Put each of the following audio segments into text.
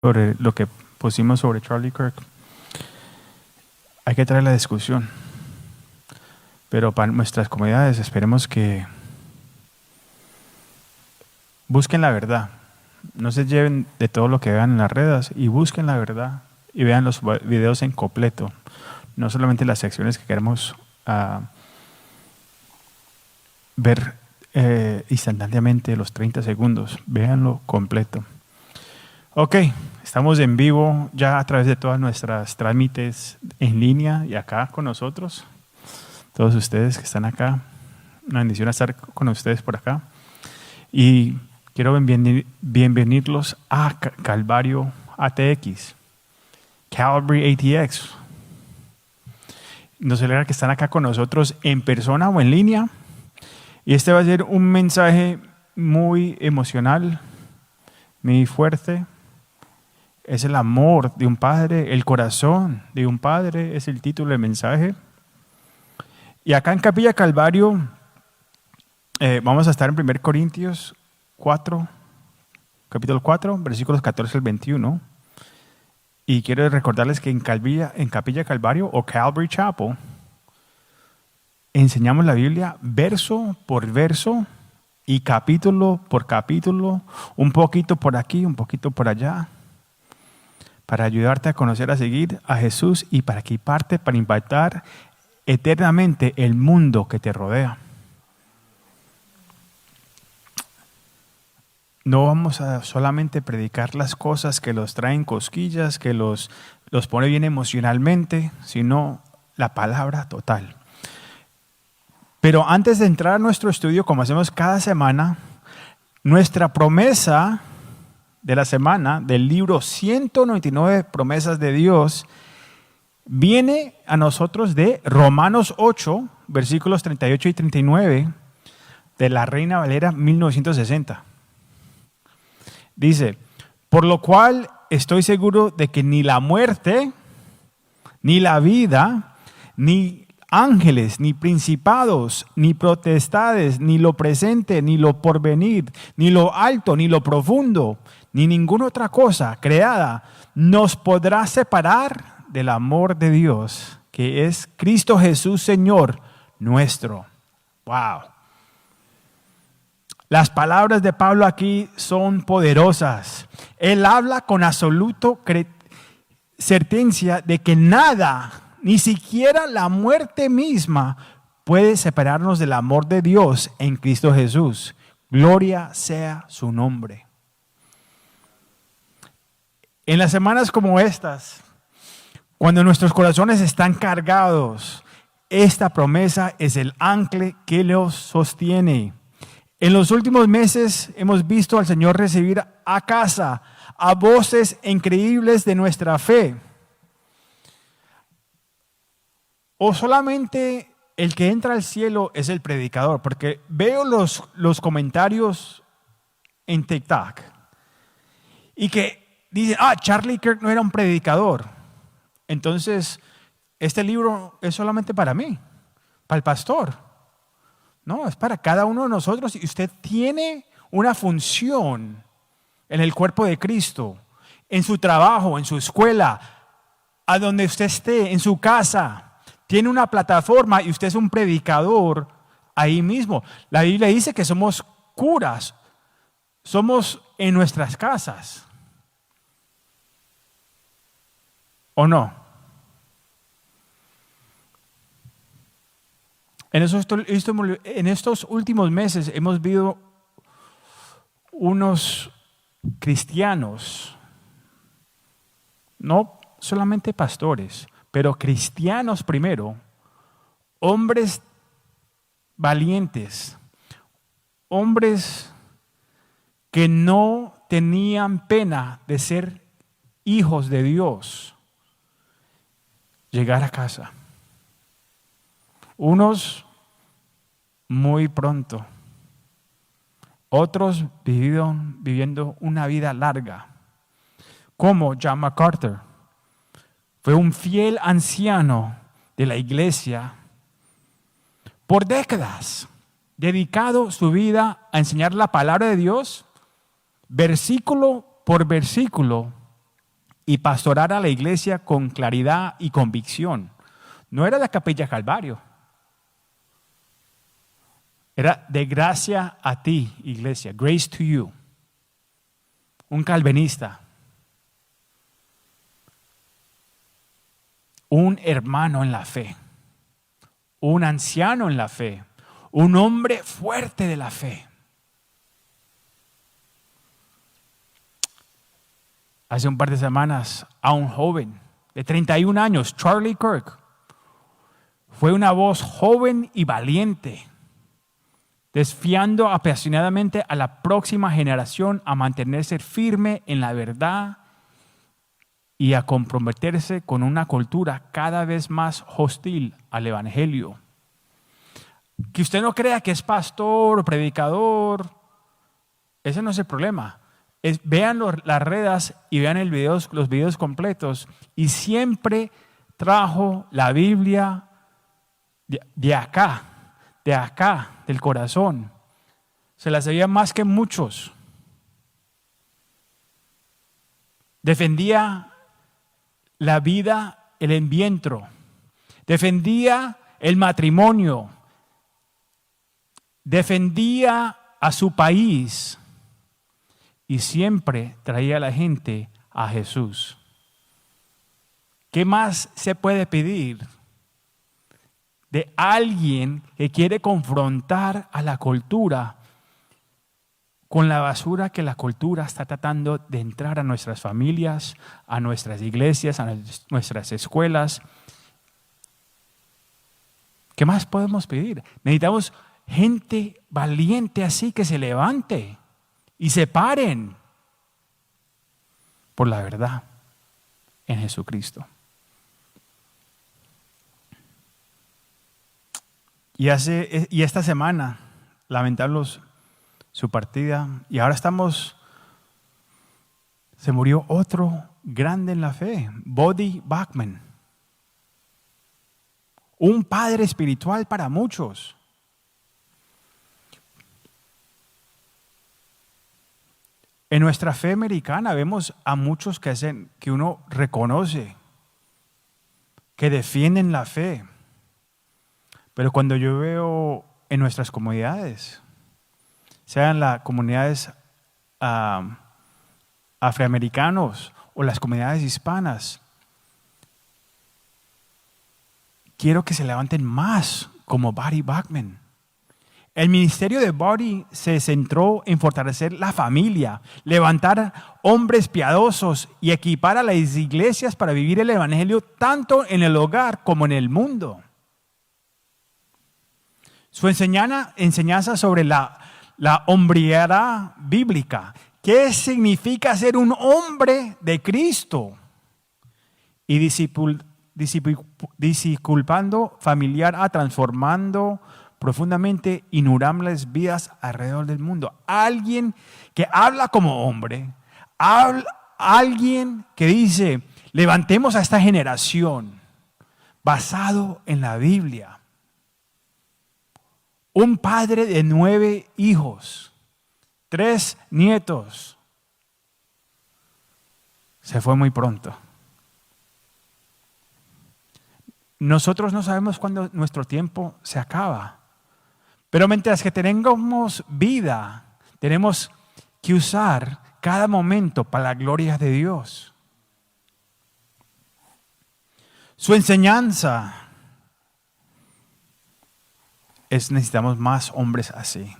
sobre lo que pusimos sobre Charlie Kirk, hay que traer la discusión. Pero para nuestras comunidades esperemos que busquen la verdad. No se lleven de todo lo que vean en las redes y busquen la verdad y vean los videos en completo. No solamente las secciones que queremos ver instantáneamente, los 30 segundos. Véanlo completo. Ok, estamos en vivo ya a través de todas nuestras trámites en línea y acá con nosotros. Todos ustedes que están acá, una bendición estar con ustedes por acá. Y quiero bienvenirlos a Calvario ATX, Calvary ATX. Nos alegra que están acá con nosotros en persona o en línea. Y este va a ser un mensaje muy emocional, muy fuerte. Es el amor de un padre, el corazón de un padre, es el título del mensaje. Y acá en Capilla Calvario vamos a estar en 1 Corintios 4, capítulo 4, versículos 14 al 21. Y quiero recordarles que en Capilla Calvario o Calvary Chapel enseñamos la Biblia verso por verso y capítulo por capítulo, un poquito por aquí, un poquito por allá, para ayudarte a conocer, a seguir a Jesús y para equiparte, para impactar eternamente el mundo que te rodea. No vamos a solamente predicar las cosas que los traen cosquillas, que los pone bien emocionalmente, sino la palabra total. Pero antes de entrar a nuestro estudio, como hacemos cada semana, nuestra promesa de la semana del libro 199 promesas de Dios viene a nosotros de Romanos 8, versículos 38 y 39 de la Reina Valera 1960. Dice, por lo cual estoy seguro de que ni la muerte, ni la vida, ni ángeles, ni principados, ni potestades, ni lo presente, ni lo porvenir, ni lo alto, ni lo profundo, ni ninguna otra cosa creada nos podrá separar del amor de Dios, que es Cristo Jesús, Señor nuestro. Wow. Las palabras de Pablo aquí son poderosas. Él habla con absoluta certeza de que nada, ni siquiera la muerte misma, puede separarnos del amor de Dios en Cristo Jesús. Gloria sea su nombre. En las semanas como estas, cuando nuestros corazones están cargados, esta promesa es el ancla que los sostiene. En los últimos meses hemos visto al Señor recibir a casa a voces increíbles de nuestra fe. O solamente el que entra al cielo es el predicador, porque veo los comentarios en TikTok y que dicen, Charlie Kirk no era un predicador. Entonces, este libro es solamente para mí, para el pastor. No, es para cada uno de nosotros y usted tiene una función en el cuerpo de Cristo, en su trabajo, en su escuela, a donde usted esté, en su casa. Tiene una plataforma y usted es un predicador ahí mismo. La Biblia dice que somos curas, somos en nuestras casas. ¿O no? En estos últimos meses hemos visto unos cristianos, no solamente pastores, pero cristianos primero, hombres valientes, hombres que no tenían pena de ser hijos de Dios, llegar a casa. Unos muy pronto, otros viviendo una vida larga, como John MacArthur. Fue un fiel anciano de la iglesia por décadas, dedicado su vida a enseñar la palabra de Dios, versículo por versículo, y pastorar a la iglesia con claridad y convicción. No era la Capilla Calvario. Era de gracia a ti, iglesia. Grace to you. Un calvinista. Un hermano en la fe. Un anciano en la fe. Un hombre fuerte de la fe. Hace un par de semanas a un joven de 31 años, Charlie Kirk, fue una voz joven y valiente, desafiando apasionadamente a la próxima generación a mantenerse firme en la verdad y a comprometerse con una cultura cada vez más hostil al evangelio. Que usted no crea que es pastor o predicador, ese no es el problema. Vean las redes y vean los videos completos, y siempre trajo la Biblia de acá, del corazón. Se la sabía más que muchos. Defendía la vida en vientre, defendía el matrimonio, defendía a su país. Y siempre traía a la gente a Jesús. ¿Qué más se puede pedir de alguien que quiere confrontar a la cultura con la basura que la cultura está tratando de entrar a nuestras familias, a nuestras iglesias, a nuestras escuelas? ¿Qué más podemos pedir? Necesitamos gente valiente así que se levante y se paren por la verdad en Jesucristo. Y esta semana lamentamos su partida, y ahora se murió otro grande en la fe, Voddie Baucham, un padre espiritual para muchos. En nuestra fe americana vemos a muchos que uno reconoce, que defienden la fe. Pero cuando yo veo en nuestras comunidades, sean las comunidades afroamericanos o las comunidades hispanas, quiero que se levanten más como Voddie Baucham. El ministerio de Voddie se centró en fortalecer la familia, levantar hombres piadosos y equipar a las iglesias para vivir el evangelio tanto en el hogar como en el mundo. Su enseñanza sobre la hombría bíblica, qué significa ser un hombre de Cristo, y discipulando familiar transformando profundamente innumerables vidas alrededor del mundo. Alguien que habla como hombre, alguien que dice, levantemos a esta generación basado en la Biblia. Un padre de 9 hijos, 3 nietos, se fue muy pronto. Nosotros no sabemos cuándo nuestro tiempo se acaba. Pero mientras que tengamos vida, tenemos que usar cada momento para la gloria de Dios. Su enseñanza necesitamos más hombres así.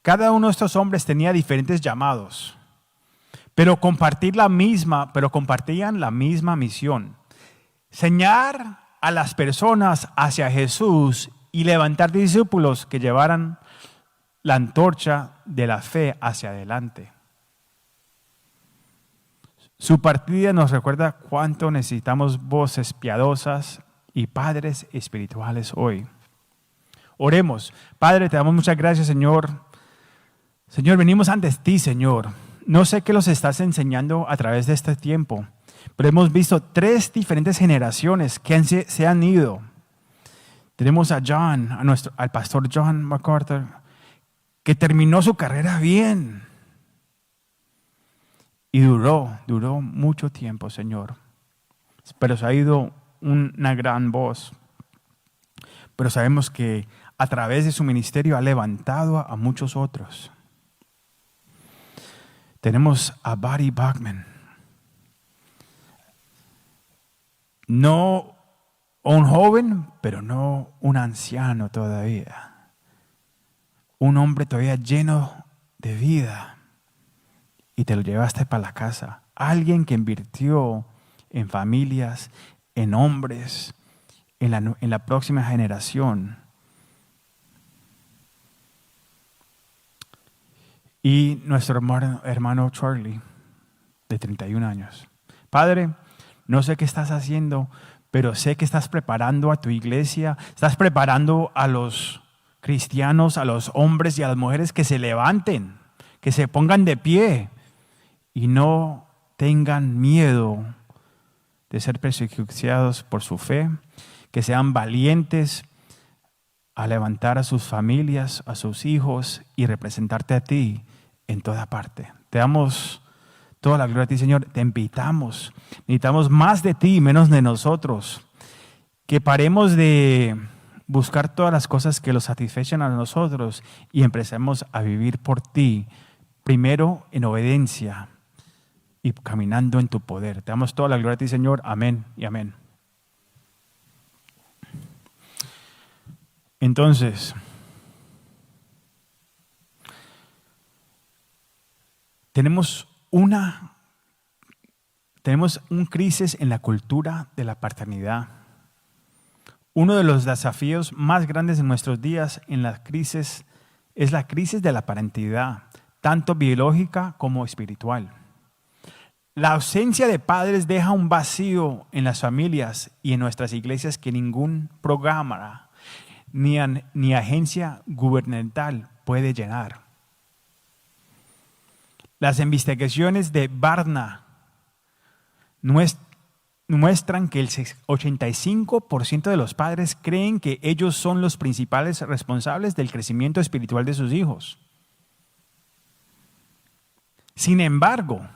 Cada uno de estos hombres tenía diferentes llamados, pero compartían la misma misión: enseñar a las personas hacia Jesús y levantar discípulos que llevaran la antorcha de la fe hacia adelante. Su partida nos recuerda cuánto necesitamos voces piadosas y padres espirituales hoy. Oremos. Padre, te damos muchas gracias, Señor. Señor, venimos ante ti, Señor. No sé qué los estás enseñando a través de este tiempo, pero hemos visto 3 diferentes generaciones que se han ido. Tenemos a John, al pastor John MacArthur, que terminó su carrera bien. Y duró mucho tiempo, Señor. Pero se ha ido una gran voz. Pero sabemos que a través de su ministerio ha levantado a muchos otros. Tenemos a Buddy Bachman. No un joven, pero no un anciano todavía. Un hombre todavía lleno de vida. Y te lo llevaste para la casa. Alguien que invirtió en familias, en hombres, en la próxima generación. Y nuestro hermano Charlie, de 31 años. Padre, no sé qué estás haciendo, pero sé que estás preparando a tu iglesia, estás preparando a los cristianos, a los hombres y a las mujeres que se levanten, que se pongan de pie y no tengan miedo de ser perseguidos por su fe, que sean valientes a levantar a sus familias, a sus hijos y representarte a ti en toda parte. Te damos toda la gloria a ti, Señor. Te invitamos. Necesitamos más de ti, menos de nosotros. Que paremos de buscar todas las cosas que los satisfacen a nosotros y empecemos a vivir por ti, primero en obediencia y caminando en tu poder. Te damos toda la gloria a ti, Señor. Amén y amén. Entonces, tenemos un crisis en la cultura de la paternidad. Uno de los desafíos más grandes en nuestros días en la crisis es la crisis de la parentalidad, tanto biológica como espiritual. La ausencia de padres deja un vacío en las familias y en nuestras iglesias que ningún programa ni agencia gubernamental puede llenar. Las investigaciones de Barna muestran que el 85% de los padres creen que ellos son los principales responsables del crecimiento espiritual de sus hijos. Sin embargo,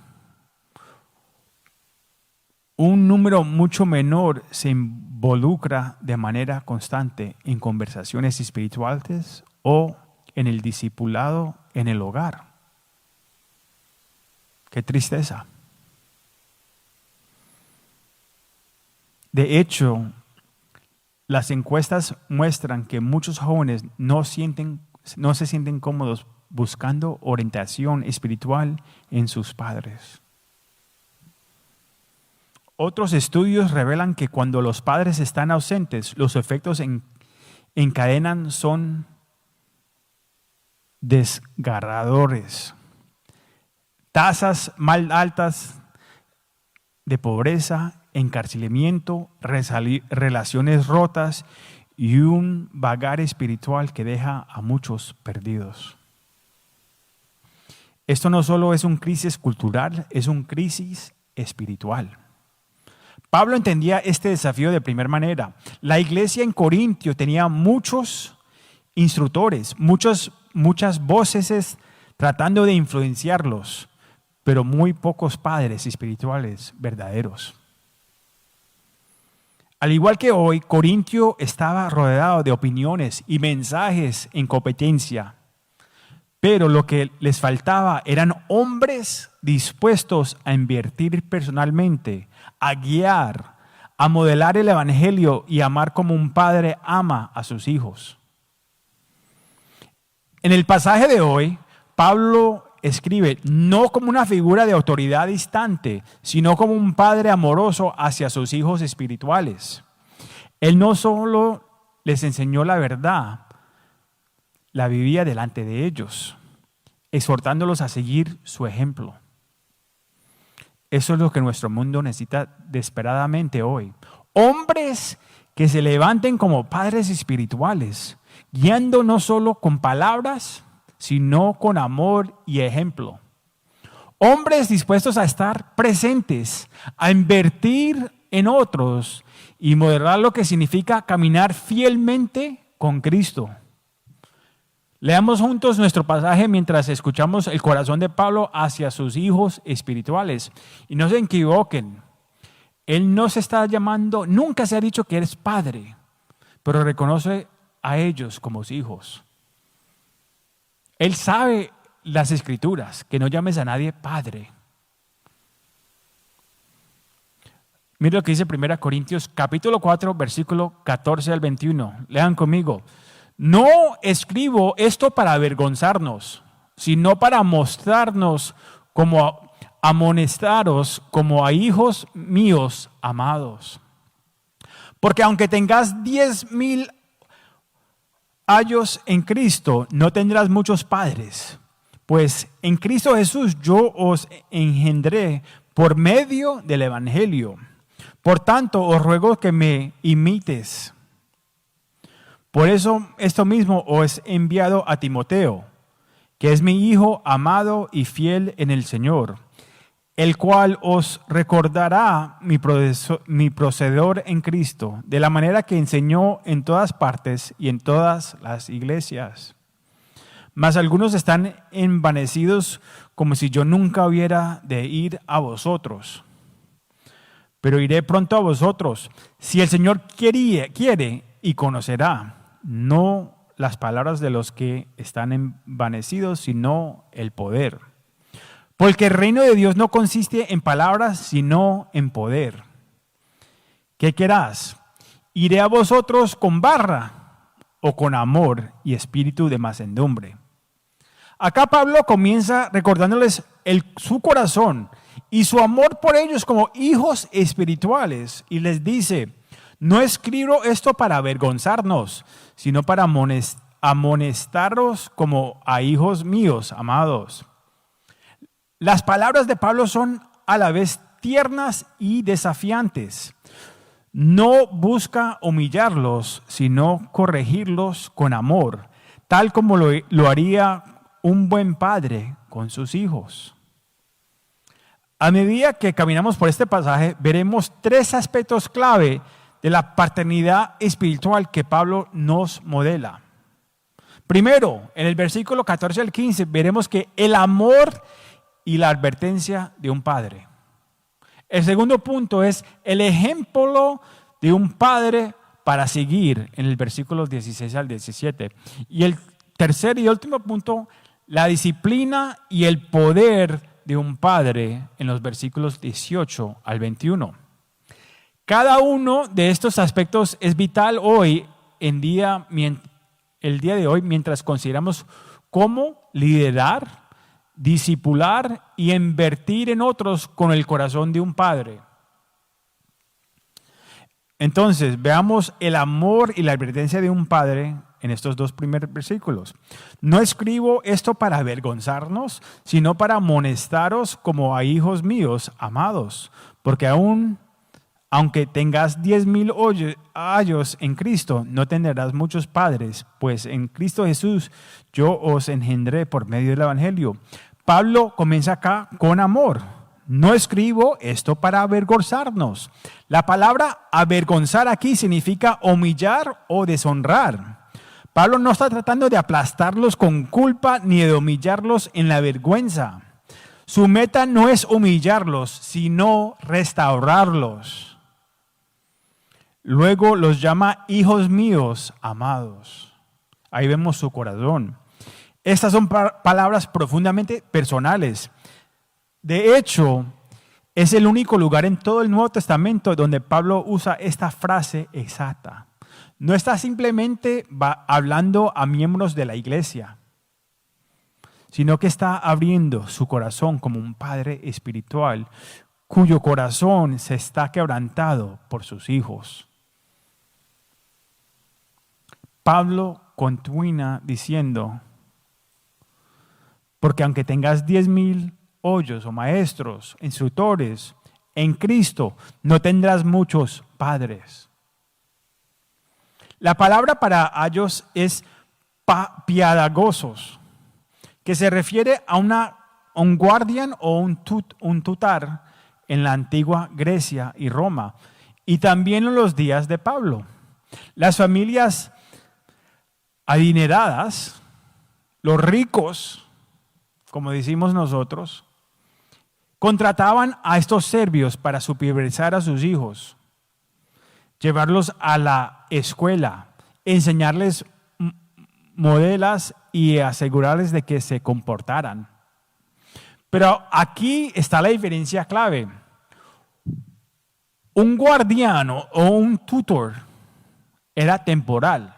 un número mucho menor se involucra de manera constante en conversaciones espirituales o en el discipulado en el hogar. Qué tristeza. De hecho, las encuestas muestran que muchos jóvenes no se sienten cómodos buscando orientación espiritual en sus padres. Otros estudios revelan que cuando los padres están ausentes, los efectos en cadena son desgarradores. Tasas más altas de pobreza, encarcelamiento, relaciones rotas y un vagar espiritual que deja a muchos perdidos. Esto no solo es una crisis cultural, es una crisis espiritual. Pablo entendía este desafío de primera manera. La iglesia en Corintio tenía muchos instructores, muchas voces tratando de influenciarlos, pero muy pocos padres espirituales verdaderos. Al igual que hoy, Corintio estaba rodeado de opiniones y mensajes en competencia, pero lo que les faltaba eran hombres dispuestos a invertir personalmente, a guiar, a modelar el evangelio y amar como un padre ama a sus hijos. En el pasaje de hoy, Pablo escribe no como una figura de autoridad distante, sino como un padre amoroso hacia sus hijos espirituales. Él no solo les enseñó la verdad, la vivía delante de ellos, exhortándolos a seguir su ejemplo. Eso es lo que nuestro mundo necesita desesperadamente hoy. Hombres que se levanten como padres espirituales, guiando no solo con palabras, sino con amor y ejemplo. Hombres dispuestos a estar presentes, a invertir en otros y modelar lo que significa caminar fielmente con Cristo. Leamos juntos nuestro pasaje mientras escuchamos el corazón de Pablo hacia sus hijos espirituales. Y no se equivoquen, él no se está llamando, nunca se ha dicho que eres padre, pero reconoce a ellos como sus hijos. Él sabe las escrituras, que no llames a nadie padre. Mira lo que dice 1 Corintios capítulo 4, versículo 14 al 21. Lean conmigo. No escribo esto para avergonzarnos, sino para mostrarnos como amonestaros como a hijos míos amados. Porque aunque tengas 10,000 años en Cristo, no tendrás muchos padres. Pues en Cristo Jesús yo os engendré por medio del Evangelio. Por tanto, os ruego que me imites. Por eso, esto mismo os he enviado a Timoteo, que es mi hijo amado y fiel en el Señor, el cual os recordará mi proceder en Cristo, de la manera que enseñó en todas partes y en todas las iglesias. Mas algunos están envanecidos como si yo nunca hubiera de ir a vosotros. Pero iré pronto a vosotros, si el Señor quiere y conocerá, no las palabras de los que están envanecidos, sino el poder. Porque el reino de Dios no consiste en palabras, sino en poder. ¿Qué querás? ¿Iré a vosotros con barra o con amor y espíritu de mansedumbre? Acá Pablo comienza recordándoles su corazón y su amor por ellos como hijos espirituales y les dice, no escribo esto para avergonzarnos, sino para amonestaros como a hijos míos amados. Las palabras de Pablo son a la vez tiernas y desafiantes. No busca humillarlos, sino corregirlos con amor, tal como lo haría un buen padre con sus hijos. A medida que caminamos por este pasaje, veremos 3 aspectos clave de la paternidad espiritual que Pablo nos modela. Primero, en el versículo 14 al 15, veremos que el amor y la advertencia de un padre. El segundo punto es el ejemplo de un padre para seguir, en el versículo 16 al 17. Y el tercer y último punto, la disciplina y el poder de un padre, en los versículos 18 al 21. Cada uno de estos aspectos es vital hoy, el día de hoy, mientras consideramos cómo liderar, discipular y invertir en otros con el corazón de un padre. Entonces, veamos el amor y la advertencia de un padre en estos 2 primeros versículos. No escribo esto para avergonzarnos, sino para amonestaros como a hijos míos amados, porque aunque tengas 10,000 años en Cristo, no tendrás muchos padres, pues en Cristo Jesús yo os engendré por medio del Evangelio. Pablo comienza acá con amor. No escribo esto para avergonzarnos. La palabra avergonzar aquí significa humillar o deshonrar. Pablo no está tratando de aplastarlos con culpa ni de humillarlos en la vergüenza. Su meta no es humillarlos, sino restaurarlos. Luego los llama hijos míos amados. Ahí vemos su corazón. Estas son palabras profundamente personales. De hecho, es el único lugar en todo el Nuevo Testamento donde Pablo usa esta frase exacta. No está simplemente hablando a miembros de la iglesia, sino que está abriendo su corazón como un padre espiritual cuyo corazón se está quebrantado por sus hijos. Pablo continúa diciendo, porque aunque tengas 10,000 hoyos o maestros, instructores, en Cristo no tendrás muchos padres. La palabra para ayos es piadosos, que se refiere a un guardián o un tutor en la antigua Grecia y Roma, y también en los días de Pablo. Las familias adineradas Los ricos, como decimos nosotros, contrataban a estos serbios para supervisar a sus hijos, llevarlos a la escuela, enseñarles modelos y asegurarles de que se comportaran. Pero aquí está la diferencia clave. Un guardiano o un tutor era temporal.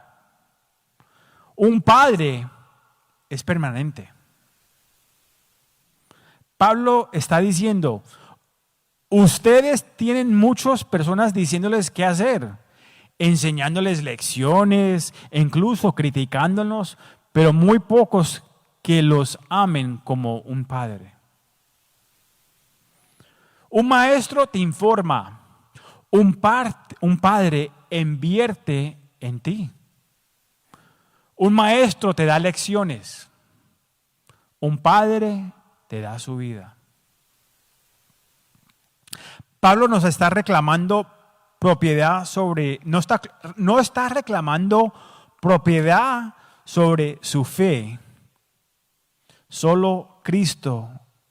Un padre es permanente. Pablo está diciendo, ustedes tienen muchas personas diciéndoles qué hacer, enseñándoles lecciones, incluso criticándonos, pero muy pocos que los amen como un padre. Un maestro te informa, un padre invierte en ti. Un maestro te da lecciones, un padre te da su vida. Pablo nos está reclamando propiedad sobre, no está reclamando propiedad sobre su fe. Solo Cristo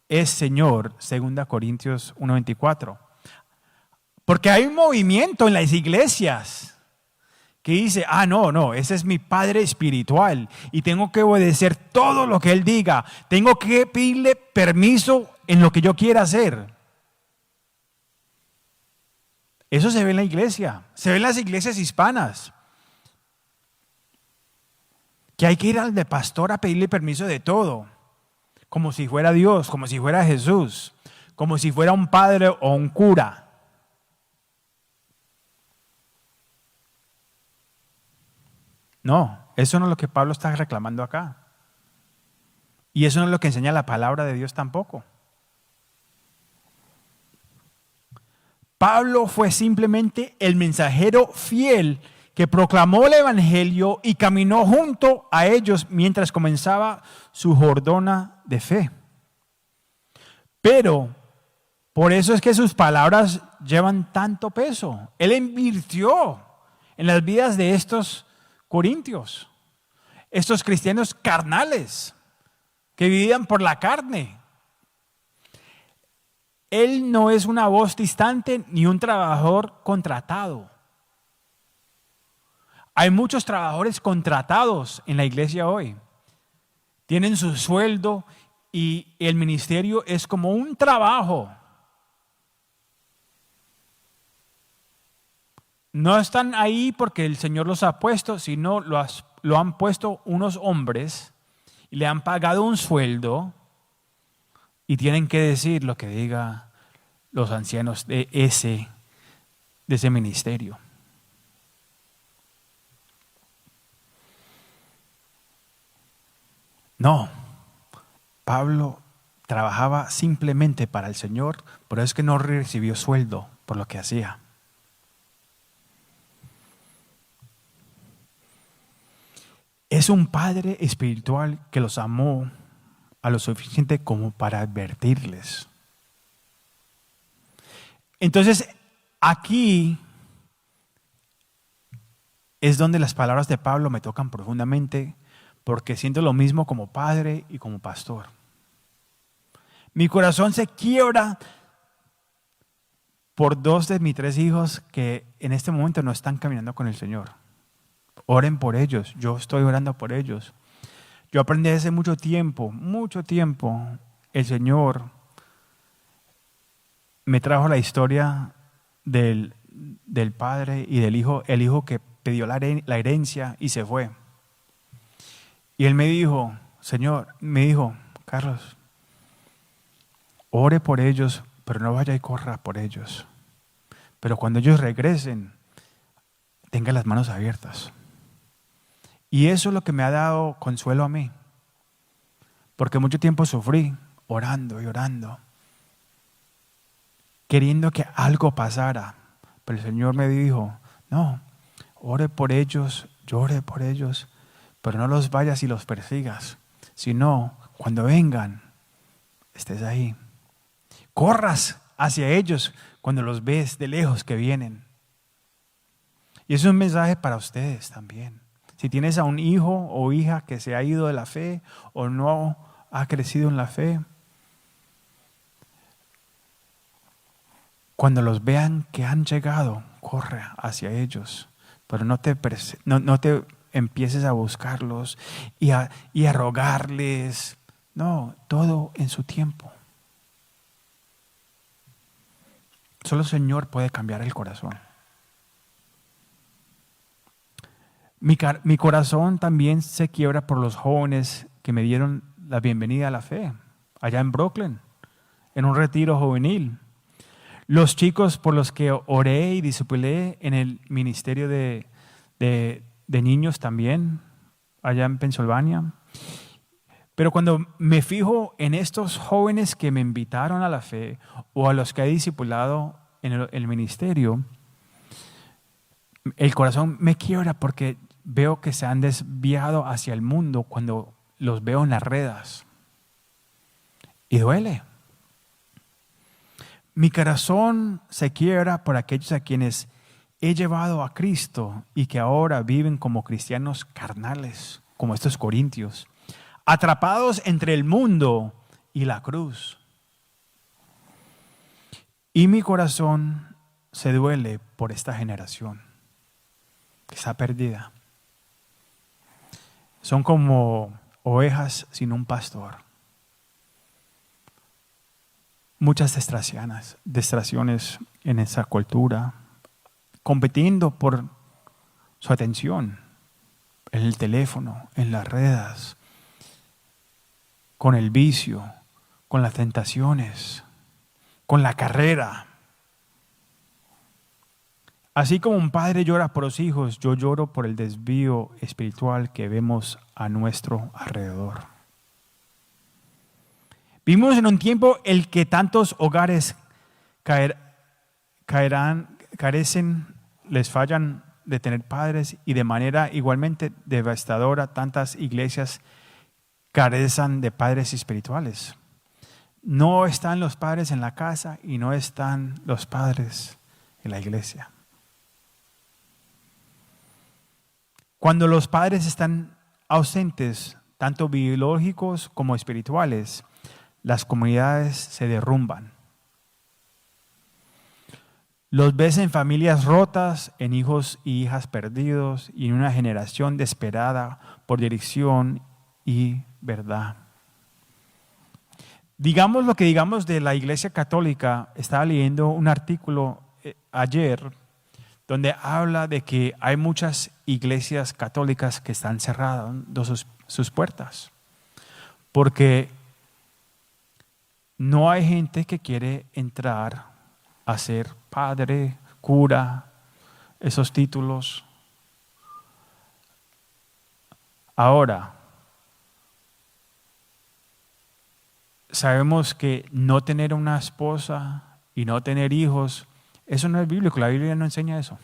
es Señor, 2 Corintios 1:24. Porque hay un movimiento en las iglesias que dice, no, ese es mi padre espiritual y tengo que obedecer todo lo que él diga. Tengo que pedirle permiso en lo que yo quiera hacer. Eso se ve en la iglesia, se ve en las iglesias hispanas. Que hay que ir al de pastor a pedirle permiso de todo. Como si fuera Dios, como si fuera Jesús, como si fuera un padre o un cura. No, eso no es lo que Pablo está reclamando acá. Y eso no es lo que enseña la palabra de Dios tampoco. Pablo fue simplemente el mensajero fiel que proclamó el evangelio y caminó junto a ellos mientras comenzaba su jornada de fe. Pero por eso es que sus palabras llevan tanto peso. Él invirtió en las vidas de estos corintios, estos cristianos carnales que vivían por la carne. Él no es una voz distante ni un trabajador contratado. Hay muchos trabajadores contratados en la iglesia hoy. Tienen su sueldo y el ministerio es como un trabajo. No están ahí porque el Señor los ha puesto, sino lo han puesto unos hombres y le han pagado un sueldo y tienen que decir lo que diga los ancianos de ese ministerio. No, Pablo trabajaba simplemente para el Señor, pero es que no recibió sueldo por lo que hacía. Es un padre espiritual que los amó a lo suficiente como para advertirles. Entonces, aquí es donde las palabras de Pablo me tocan profundamente, porque siento lo mismo como padre y como pastor. Mi corazón se quiebra por 2 de mis 3 hijos que en este momento no están caminando con el Señor. Oren por ellos, yo estoy orando por ellos. Yo aprendí hace mucho tiempo, el Señor me trajo la historia del padre y del hijo, el hijo que pidió la herencia y se fue. Y él me dijo, Carlos, ore por ellos, pero no vaya y corra por ellos. Pero cuando ellos regresen, tenga las manos abiertas. Y eso es lo que me ha dado consuelo a mí. Porque mucho tiempo sufrí, orando y orando, queriendo que algo pasara. Pero el Señor me dijo, no, ore por ellos, llore por ellos, pero no los vayas y los persigas, sino cuando vengan, estés ahí. Corras hacia ellos cuando los ves de lejos que vienen. Y es un mensaje para ustedes también. Si tienes a un hijo o hija que se ha ido de la fe o no ha crecido en la fe, cuando los vean que han llegado, corre hacia ellos, pero no te empieces a buscarlos y a rogarles. No, todo en su tiempo. Solo el Señor puede cambiar el corazón. Mi corazón también se quiebra por los jóvenes que me dieron la bienvenida a la fe, allá en Brooklyn, en un retiro juvenil. Los chicos por los que oré y discipulé en el ministerio de niños también, allá en Pensilvania. Pero cuando me fijo en estos jóvenes que me invitaron a la fe o a los que he discipulado en el ministerio, el corazón me quiebra porque veo que se han desviado hacia el mundo cuando los veo en las redes. Y duele. Mi corazón se quiebra por aquellos a quienes he llevado a Cristo y que ahora viven como cristianos carnales, como estos corintios, atrapados entre el mundo y la cruz. Y mi corazón se duele por esta generación que está perdida. Son como ovejas sin un pastor. Muchas distracciones en esa cultura, compitiendo por su atención en el teléfono, en las redes, con el vicio, con las tentaciones, con la carrera. Así como un padre llora por los hijos, yo lloro por el desvío espiritual que vemos a nuestro alrededor. Vivimos en un tiempo en el que tantos hogares carecen, les fallan de tener padres y de manera igualmente devastadora tantas iglesias carecen de padres espirituales. No están los padres en la casa y no están los padres en la iglesia. Cuando los padres están ausentes, tanto biológicos como espirituales, las comunidades se derrumban. Los ves en familias rotas, en hijos y hijas perdidos y en una generación desesperada por dirección y verdad. Digamos lo que digamos de la Iglesia Católica, estaba leyendo un artículo ayer donde habla de que hay muchas iglesias católicas que están cerrando sus puertas porque no hay gente que quiere entrar a ser padre, cura, esos títulos. Ahora, sabemos que no tener una esposa y no tener hijos, eso no es bíblico, la Biblia no enseña eso.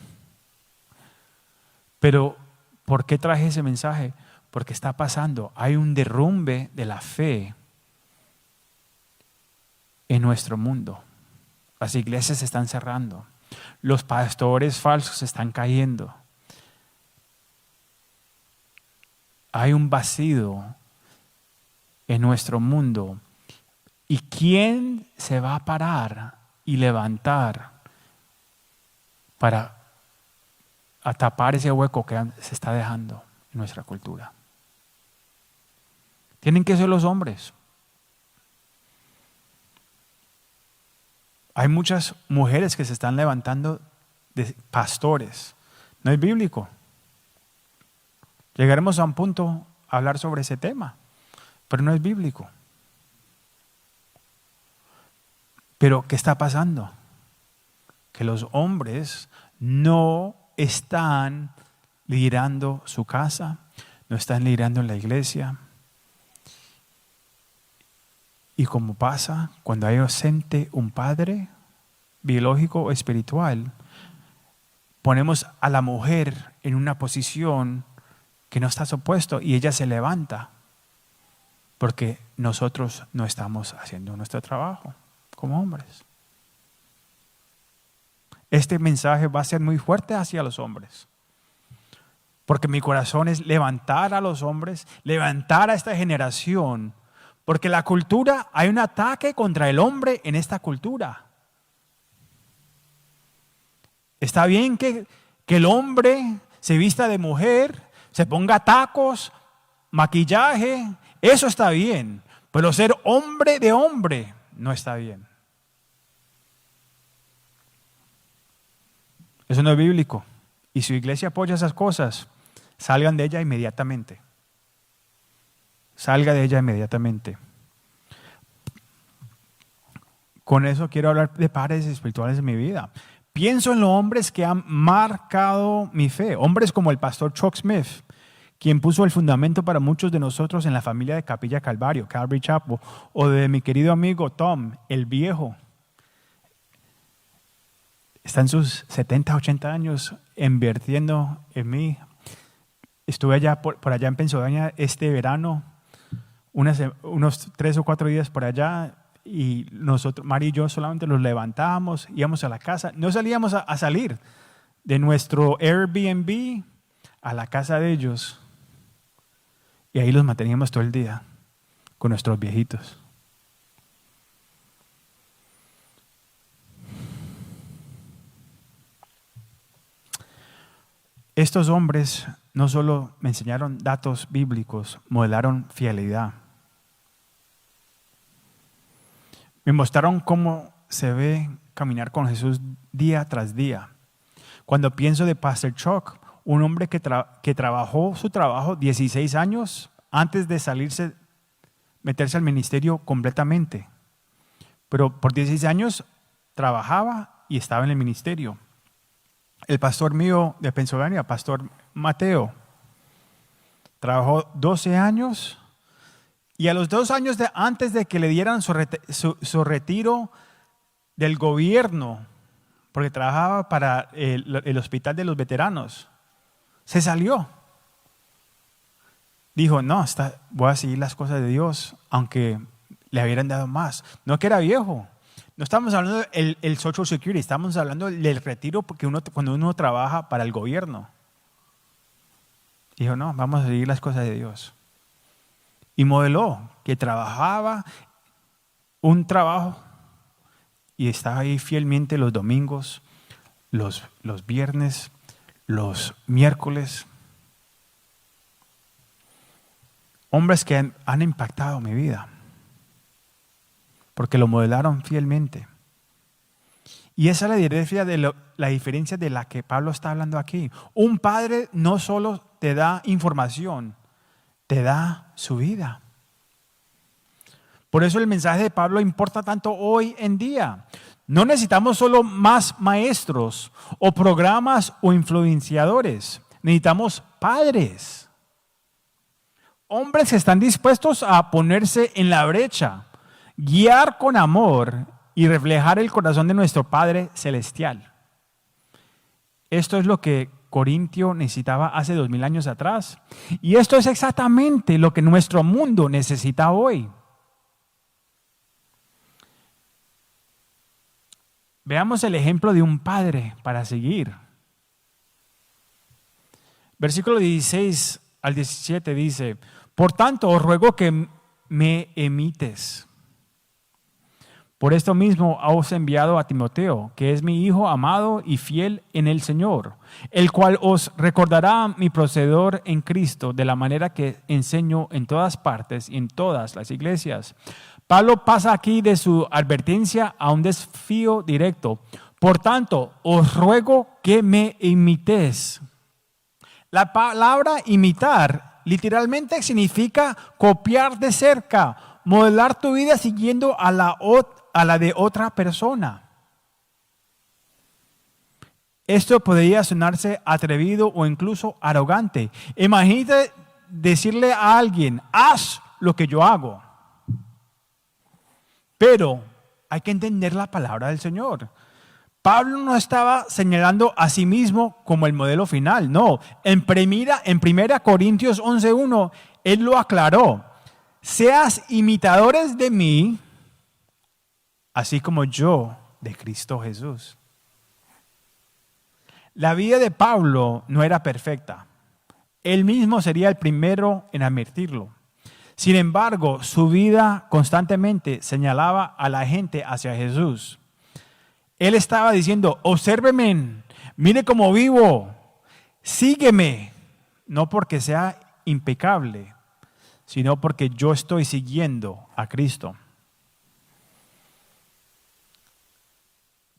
Pero, ¿por qué traje ese mensaje? Porque está pasando, hay un derrumbe de la fe en nuestro mundo. Las iglesias se están cerrando, los pastores falsos están cayendo. Hay un vacío en nuestro mundo. ¿Y quién se va a parar y levantar para tapar ese hueco que se está dejando en nuestra cultura? Tienen que ser los hombres. Hay muchas mujeres que se están levantando de pastores. No es bíblico. Llegaremos a un punto a hablar sobre ese tema, pero no es bíblico. Pero ¿qué está pasando? Que los hombres no están liderando su casa, no están liderando en la iglesia. Y como pasa cuando hay ausente un padre biológico o espiritual, ponemos a la mujer en una posición que no está supuesto y ella se levanta porque nosotros no estamos haciendo nuestro trabajo como hombres. Este mensaje va a ser muy fuerte hacia los hombres. Porque mi corazón es levantar a los hombres, levantar a esta generación. Porque la cultura, hay un ataque contra el hombre en esta cultura. Está bien que el hombre se vista de mujer, se ponga tacos, maquillaje, eso está bien. Pero ser hombre de hombre no está bien. Eso no es bíblico. Y si su iglesia apoya esas cosas, salgan de ella inmediatamente. Salga de ella inmediatamente. Con eso quiero hablar de padres espirituales en mi vida. Pienso en los hombres que han marcado mi fe. Hombres como el pastor Chuck Smith, quien puso el fundamento para muchos de nosotros en la familia de Capilla Calvario, Calvary Chapel, o de mi querido amigo Tom, el viejo. Está en sus 70, 80 años invirtiendo en mí. Estuve allá por allá en Pensilvania este verano, unos 3 o 4 días por allá, y nosotros, Mari y yo, solamente los levantábamos, íbamos a la casa. No salíamos a salir de nuestro Airbnb a la casa de ellos. Y ahí los manteníamos todo el día con nuestros viejitos. Estos hombres no solo me enseñaron datos bíblicos, modelaron fidelidad. Me mostraron cómo se ve caminar con Jesús día tras día. Cuando pienso de Pastor Chuck, un hombre que trabajó su trabajo 16 años antes de meterse al ministerio completamente. Pero por 16 años trabajaba y estaba en el ministerio. El pastor mío de Pensilvania, Pastor Mateo, trabajó 12 años y a los 2 años antes de que le dieran su retiro del gobierno, porque trabajaba para el hospital de los veteranos, se salió. Dijo, no, voy a seguir las cosas de Dios, aunque le hubieran dado más. No que era viejo. No estamos hablando del Social Security, estamos hablando del retiro porque cuando uno trabaja para el gobierno. Dijo, no, vamos a seguir las cosas de Dios. Y modeló que trabajaba un trabajo y estaba ahí fielmente los domingos, los viernes, los miércoles. Hombres que han impactado mi vida porque lo modelaron fielmente. Y esa es la diferencia de la que Pablo está hablando aquí. Un padre no solo te da información, te da su vida. Por eso el mensaje de Pablo importa tanto hoy en día. No necesitamos solo más maestros o programas o influenciadores. Necesitamos padres. Hombres que están dispuestos a ponerse en la brecha, guiar con amor y reflejar el corazón de nuestro Padre Celestial. Esto es lo que Corintio necesitaba hace 2000 años atrás. Y esto es exactamente lo que nuestro mundo necesita hoy. Veamos el ejemplo de un padre para seguir. Versículo 16 al 17 dice, por tanto os ruego que me imites. Por esto mismo os he enviado a Timoteo, que es mi hijo amado y fiel en el Señor, el cual os recordará mi proceder en Cristo de la manera que enseño en todas partes y en todas las iglesias. Pablo pasa aquí de su advertencia a un desafío directo. Por tanto, os ruego que me imitéis. La palabra imitar literalmente significa copiar de cerca, modelar tu vida siguiendo a la de otra persona. Esto podría sonarse atrevido o incluso arrogante. Imagínate decirle a alguien, haz lo que yo hago. Pero hay que entender la palabra del Señor. Pablo no estaba señalando a sí mismo como el modelo final, no. En 1 Corintios 11:1, él lo aclaró. Seas imitadores de mí, así como yo de Cristo Jesús. La vida de Pablo no era perfecta. él mismo sería el primero en admitirlo. Sin embargo, su vida constantemente señalaba a la gente hacia Jesús. Él estaba diciendo, obsérveme, mire cómo vivo, sígueme, no porque sea impecable, sino porque yo estoy siguiendo a Cristo.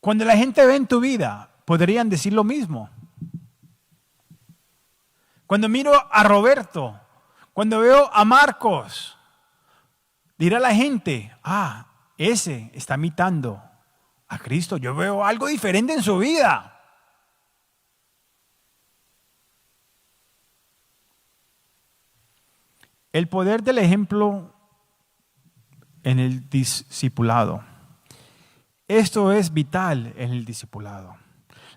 Cuando la gente ve en tu vida, podrían decir lo mismo. Cuando miro a Roberto, cuando veo a Marcos, dirá la gente, ese está imitando a Cristo. Yo veo algo diferente en su vida. El poder del ejemplo en el discipulado. Esto es vital en el discipulado.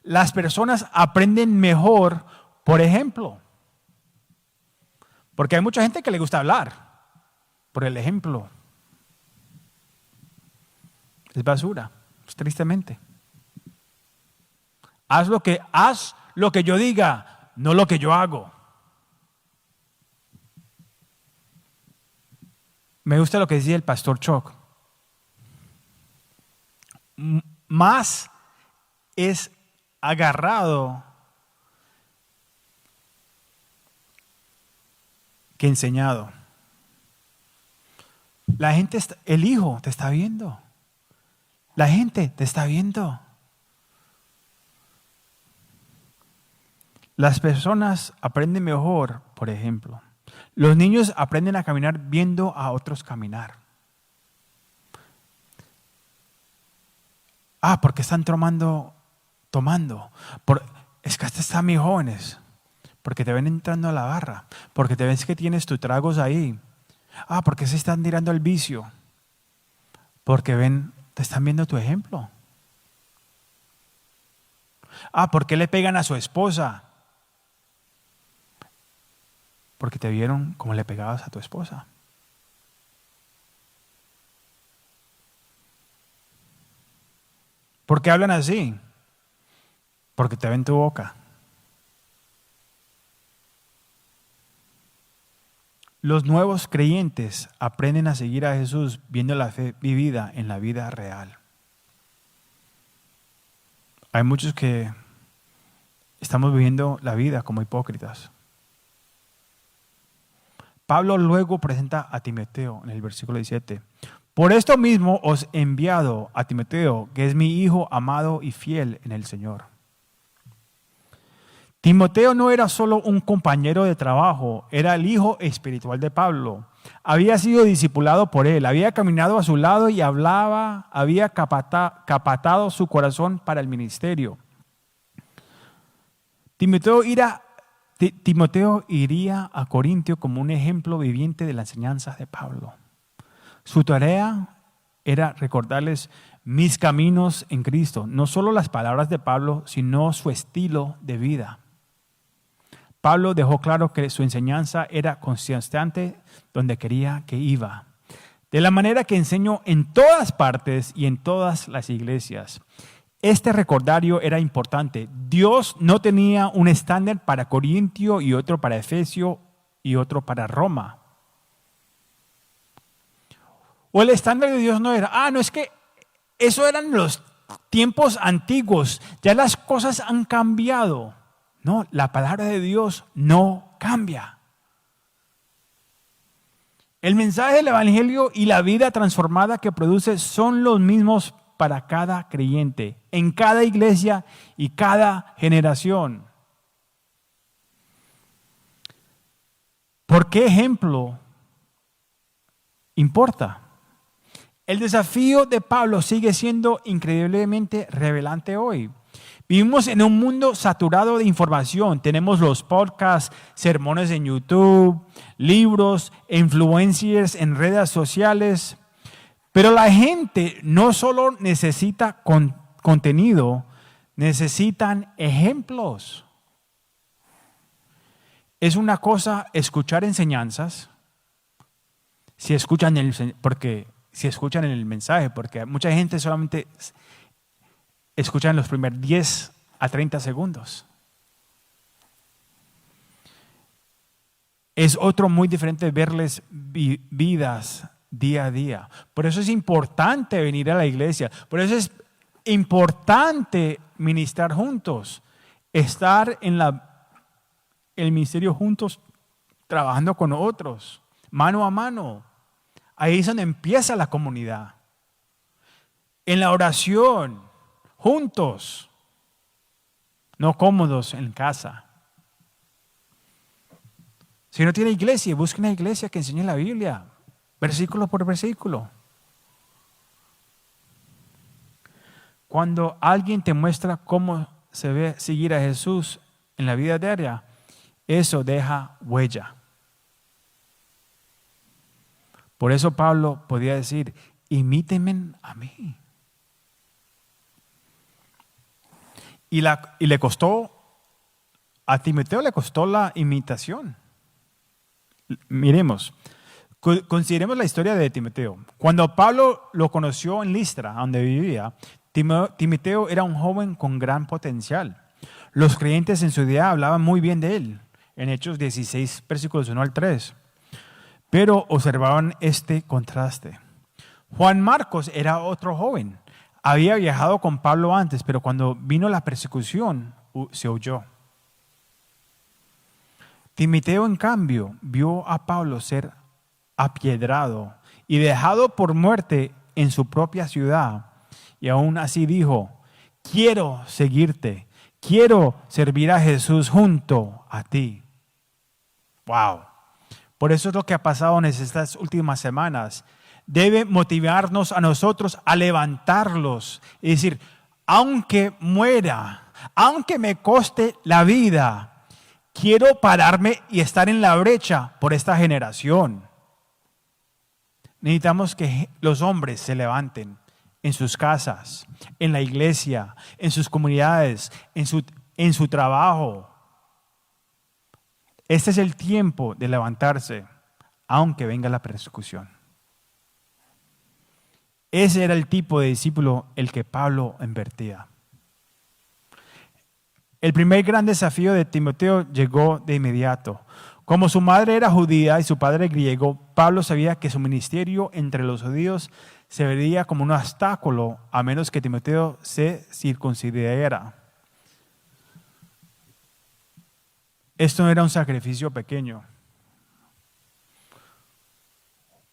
Las personas aprenden mejor por ejemplo. Porque hay mucha gente que le gusta hablar por el ejemplo. Es basura, tristemente. Haz lo que yo diga, no lo que yo hago. Me gusta lo que decía el pastor Chuck. Más es agarrado que enseñado. La gente, el hijo te está viendo. La gente te está viendo. Las personas aprenden mejor, por ejemplo. Los niños aprenden a caminar viendo a otros caminar. Porque están tomando. Es que hasta están muy jóvenes. Porque te ven entrando a la barra. Porque te ves que tienes tus tragos ahí. Porque se están tirando al vicio. Porque te están viendo tu ejemplo. ¿Por qué le pegan a su esposa? Porque te vieron como le pegabas a tu esposa. ¿Por qué hablan así? Porque te ven tu boca. Los nuevos creyentes aprenden a seguir a Jesús viendo la fe vivida en la vida real. Hay muchos que estamos viviendo la vida como hipócritas. Pablo luego presenta a Timoteo en el versículo 17. Por esto mismo os he enviado a Timoteo, que es mi hijo amado y fiel en el Señor. Timoteo no era solo un compañero de trabajo, era el hijo espiritual de Pablo. Había sido discipulado por él, había caminado a su lado y hablaba, había capatado su corazón para el ministerio. Timoteo iría a Corintio como un ejemplo viviente de la enseñanza de Pablo. Su tarea era recordarles mis caminos en Cristo, no solo las palabras de Pablo, sino su estilo de vida. Pablo dejó claro que su enseñanza era constante donde quería que iba. De la manera que enseñó en todas partes y en todas las iglesias. Este recordario era importante. Dios no tenía un estándar para Corintio y otro para Efesio y otro para Roma. O el estándar de Dios no era, no es que eso eran los tiempos antiguos, ya las cosas han cambiado. No, la palabra de Dios no cambia. El mensaje del Evangelio y la vida transformada que produce son los mismos para cada creyente, en cada iglesia y cada generación. ¿Por qué ejemplo importa? El desafío de Pablo sigue siendo increíblemente relevante hoy. Vivimos en un mundo saturado de información. Tenemos los podcasts, sermones en YouTube, libros, influencers en redes sociales. Pero la gente no solo necesita contenido, necesitan ejemplos. Es una cosa escuchar enseñanzas, si escuchan el mensaje, porque mucha gente solamente escuchan los primeros 10 a 30 segundos. es otro muy diferente verles vidas día a día. Por eso es importante venir a la iglesia. Por eso es importante ministrar juntos, estar en el ministerio juntos, trabajando con otros, mano a mano. Ahí es donde empieza la comunidad. En la oración, juntos, no cómodos en casa. Si no tiene iglesia, busque una iglesia que enseñe la Biblia, versículo por versículo. Cuando alguien te muestra cómo se ve seguir a Jesús en la vida diaria, eso deja huella. Por eso Pablo podía decir, imítenme a mí. Y le costó, a Timoteo le costó la imitación. Miremos, consideremos la historia de Timoteo. Cuando Pablo lo conoció en Listra, donde vivía, Timoteo era un joven con gran potencial. Los creyentes en su día hablaban muy bien de él, en Hechos 16, versículos 1 al 3. Pero observaban este contraste. Juan Marcos era otro joven. Había viajado con Pablo antes, pero cuando vino la persecución, se huyó. Timoteo, en cambio, vio a Pablo ser apiedrado y dejado por muerte en su propia ciudad. Y aún así dijo, quiero seguirte, quiero servir a Jesús junto a ti. Wow. Por eso es lo que ha pasado en estas últimas semanas. Debe motivarnos a nosotros a levantarlos y decir, aunque muera, aunque me coste la vida, quiero pararme y estar en la brecha por esta generación. Necesitamos que los hombres se levanten en sus casas, en la iglesia, en sus comunidades, en su trabajo. Este es el tiempo de levantarse, aunque venga la persecución. Ese era el tipo de discípulo el que Pablo invertía. El primer gran desafío de Timoteo llegó de inmediato. Como su madre era judía y su padre griego, Pablo sabía que su ministerio entre los judíos se vería como un obstáculo a menos que Timoteo se circuncidara. Esto no era un sacrificio pequeño.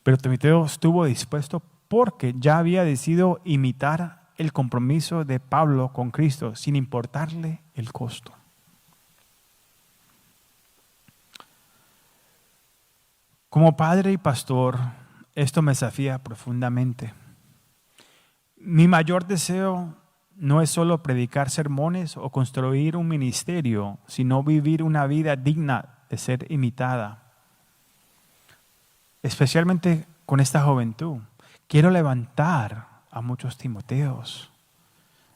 Pero Timoteo estuvo dispuesto porque ya había decidido imitar el compromiso de Pablo con Cristo sin importarle el costo. Como padre y pastor, esto me desafía profundamente. Mi mayor deseo no es solo predicar sermones o construir un ministerio, sino vivir una vida digna de ser imitada. Especialmente con esta juventud. Quiero levantar a muchos Timoteos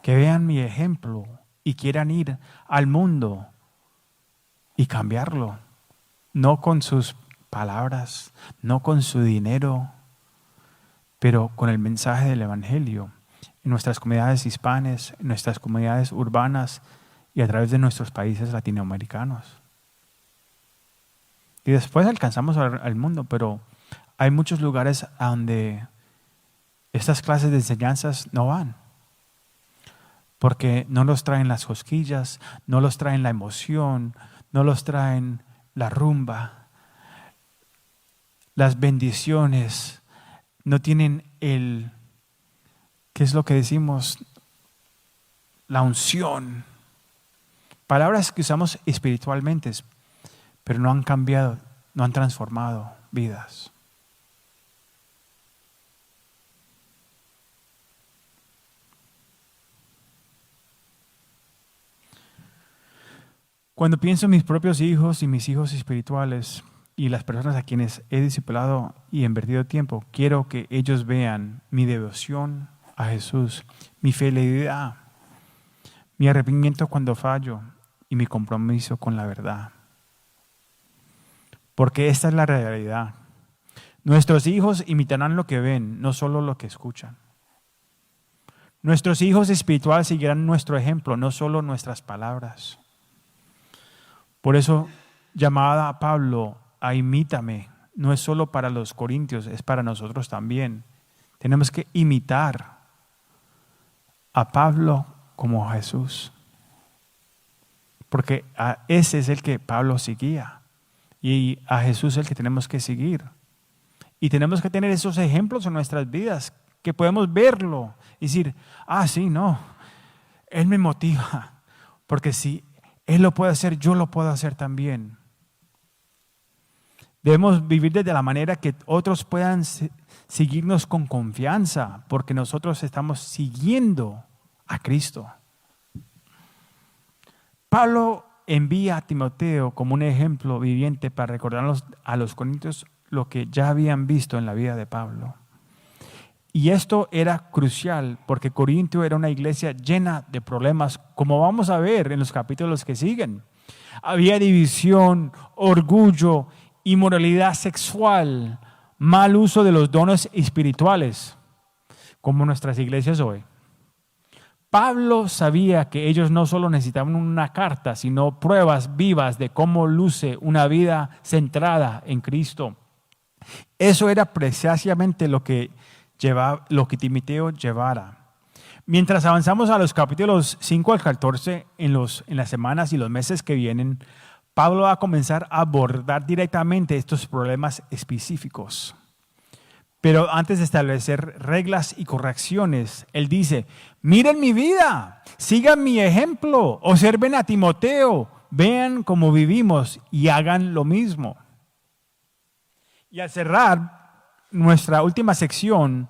que vean mi ejemplo y quieran ir al mundo y cambiarlo. No con sus palabras, no con su dinero, pero con el mensaje del Evangelio en nuestras comunidades hispanas, en nuestras comunidades urbanas y a través de nuestros países latinoamericanos. Y después alcanzamos al mundo, pero hay muchos lugares a donde estas clases de enseñanzas no van. Porque no los traen las cosquillas, no los traen la emoción, no los traen la rumba, las bendiciones, no tienen ¿qué es lo que decimos? La unción. Palabras que usamos espiritualmente, pero no han cambiado, no han transformado vidas. Cuando pienso en mis propios hijos y mis hijos espirituales y las personas a quienes he discipulado y invertido tiempo, quiero que ellos vean mi devoción a Jesús, mi fidelidad, mi arrepentimiento cuando fallo y mi compromiso con la verdad. Porque esta es la realidad. Nuestros hijos imitarán lo que ven, no solo lo que escuchan. Nuestros hijos espirituales seguirán nuestro ejemplo, no solo nuestras palabras. Por eso llamaba a Pablo imítame. No es solo para los corintios, es para nosotros también. Tenemos que imitar a Pablo como a Jesús. Porque a ese es el que Pablo seguía. Y a Jesús es el que tenemos que seguir. Y tenemos que tener esos ejemplos en nuestras vidas, que podemos verlo y decir, sí, no, Él me motiva. Porque si Él lo puede hacer, yo lo puedo hacer también. Debemos vivir de la manera que otros puedan seguirnos con confianza, porque nosotros estamos siguiendo a Cristo. Pablo envía a Timoteo como un ejemplo viviente para recordarnos a los corintios lo que ya habían visto en la vida de Pablo. Y esto era crucial porque Corintio era una iglesia llena de problemas, como vamos a ver en los capítulos que siguen. Había división, orgullo, inmoralidad sexual, mal uso de los dones espirituales, como nuestras iglesias hoy. Pablo sabía que ellos no solo necesitaban una carta, sino pruebas vivas de cómo luce una vida centrada en Cristo. Eso era precisamente lo que Timoteo llevara. Mientras avanzamos a los capítulos 5 al 14, en las semanas y los meses que vienen, Pablo va a comenzar a abordar directamente estos problemas específicos. Pero antes de establecer reglas y correcciones, él dice, miren mi vida, sigan mi ejemplo, observen a Timoteo, vean cómo vivimos y hagan lo mismo. Y al cerrar nuestra última sección,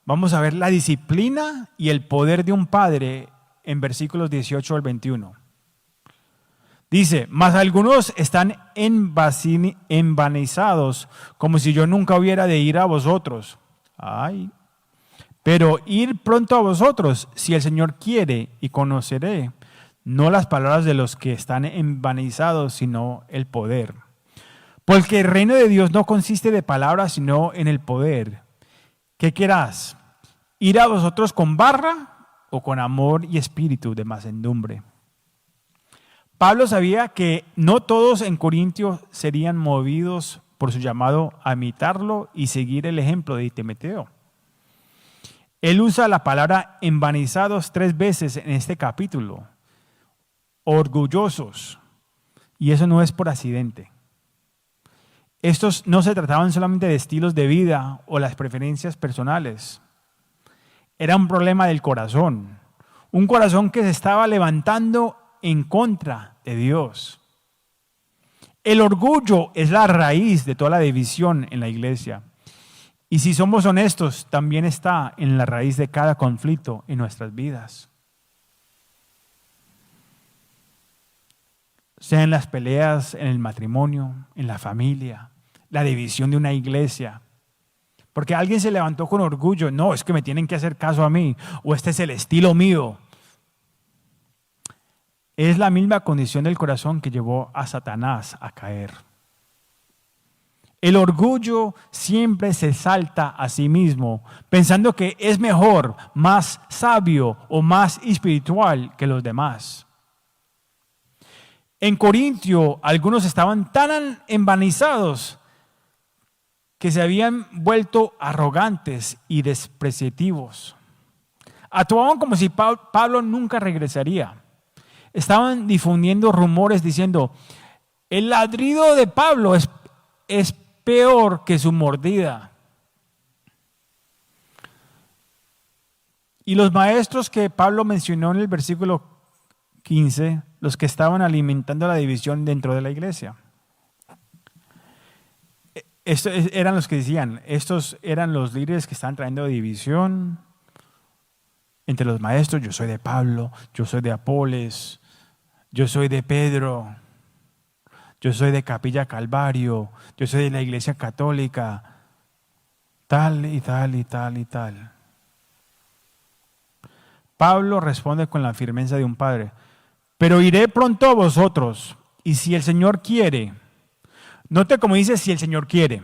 vamos a ver la disciplina y el poder de un padre en versículos 18 al 21. Dice, mas algunos están envanecidos, como si yo nunca hubiera de ir a vosotros. Pero ir pronto a vosotros, si el Señor quiere, y conoceré, no las palabras de los que están envanecidos, sino el poder. Porque el reino de Dios no consiste de palabras, sino en el poder. ¿Qué querás? ¿Ir a vosotros con barra o con amor y espíritu de mansedumbre? Pablo sabía que no todos en Corintio serían movidos por su llamado a imitarlo y seguir el ejemplo de Timoteo. Él usa la palabra envanecidos 3 veces en este capítulo. Orgullosos. Y eso no es por accidente. Estos no se trataban solamente de estilos de vida o las preferencias personales. Era un problema del corazón. Un corazón que se estaba levantando en contra de Dios. El orgullo es la raíz de toda la división en la iglesia. Y si somos honestos, también está en la raíz de cada conflicto en nuestras vidas. Sean las peleas en el matrimonio, en la familia, la división de una iglesia. Porque alguien se levantó con orgullo, no, es que me tienen que hacer caso a mí, o este es el estilo mío. Es la misma condición del corazón que llevó a Satanás a caer. El orgullo siempre se exalta a sí mismo, pensando que es mejor, más sabio o más espiritual que los demás. En Corintio, algunos estaban tan envanecidos que se habían vuelto arrogantes y despreciativos. Actuaban como si Pablo nunca regresaría. Estaban difundiendo rumores diciendo, el ladrido de Pablo es peor que su mordida. Y los maestros que Pablo mencionó en el versículo 15, los que estaban alimentando la división dentro de la iglesia. Estos eran los que decían, estos eran los líderes que están trayendo división entre los maestros. Yo soy de Pablo, yo soy de Apoles, yo soy de Pedro, yo soy de Capilla Calvario, yo soy de la Iglesia Católica, tal y tal y tal y tal. Pablo responde con la firmeza de un padre, pero iré pronto a vosotros, y si el Señor quiere. Note cómo dice si el Señor quiere.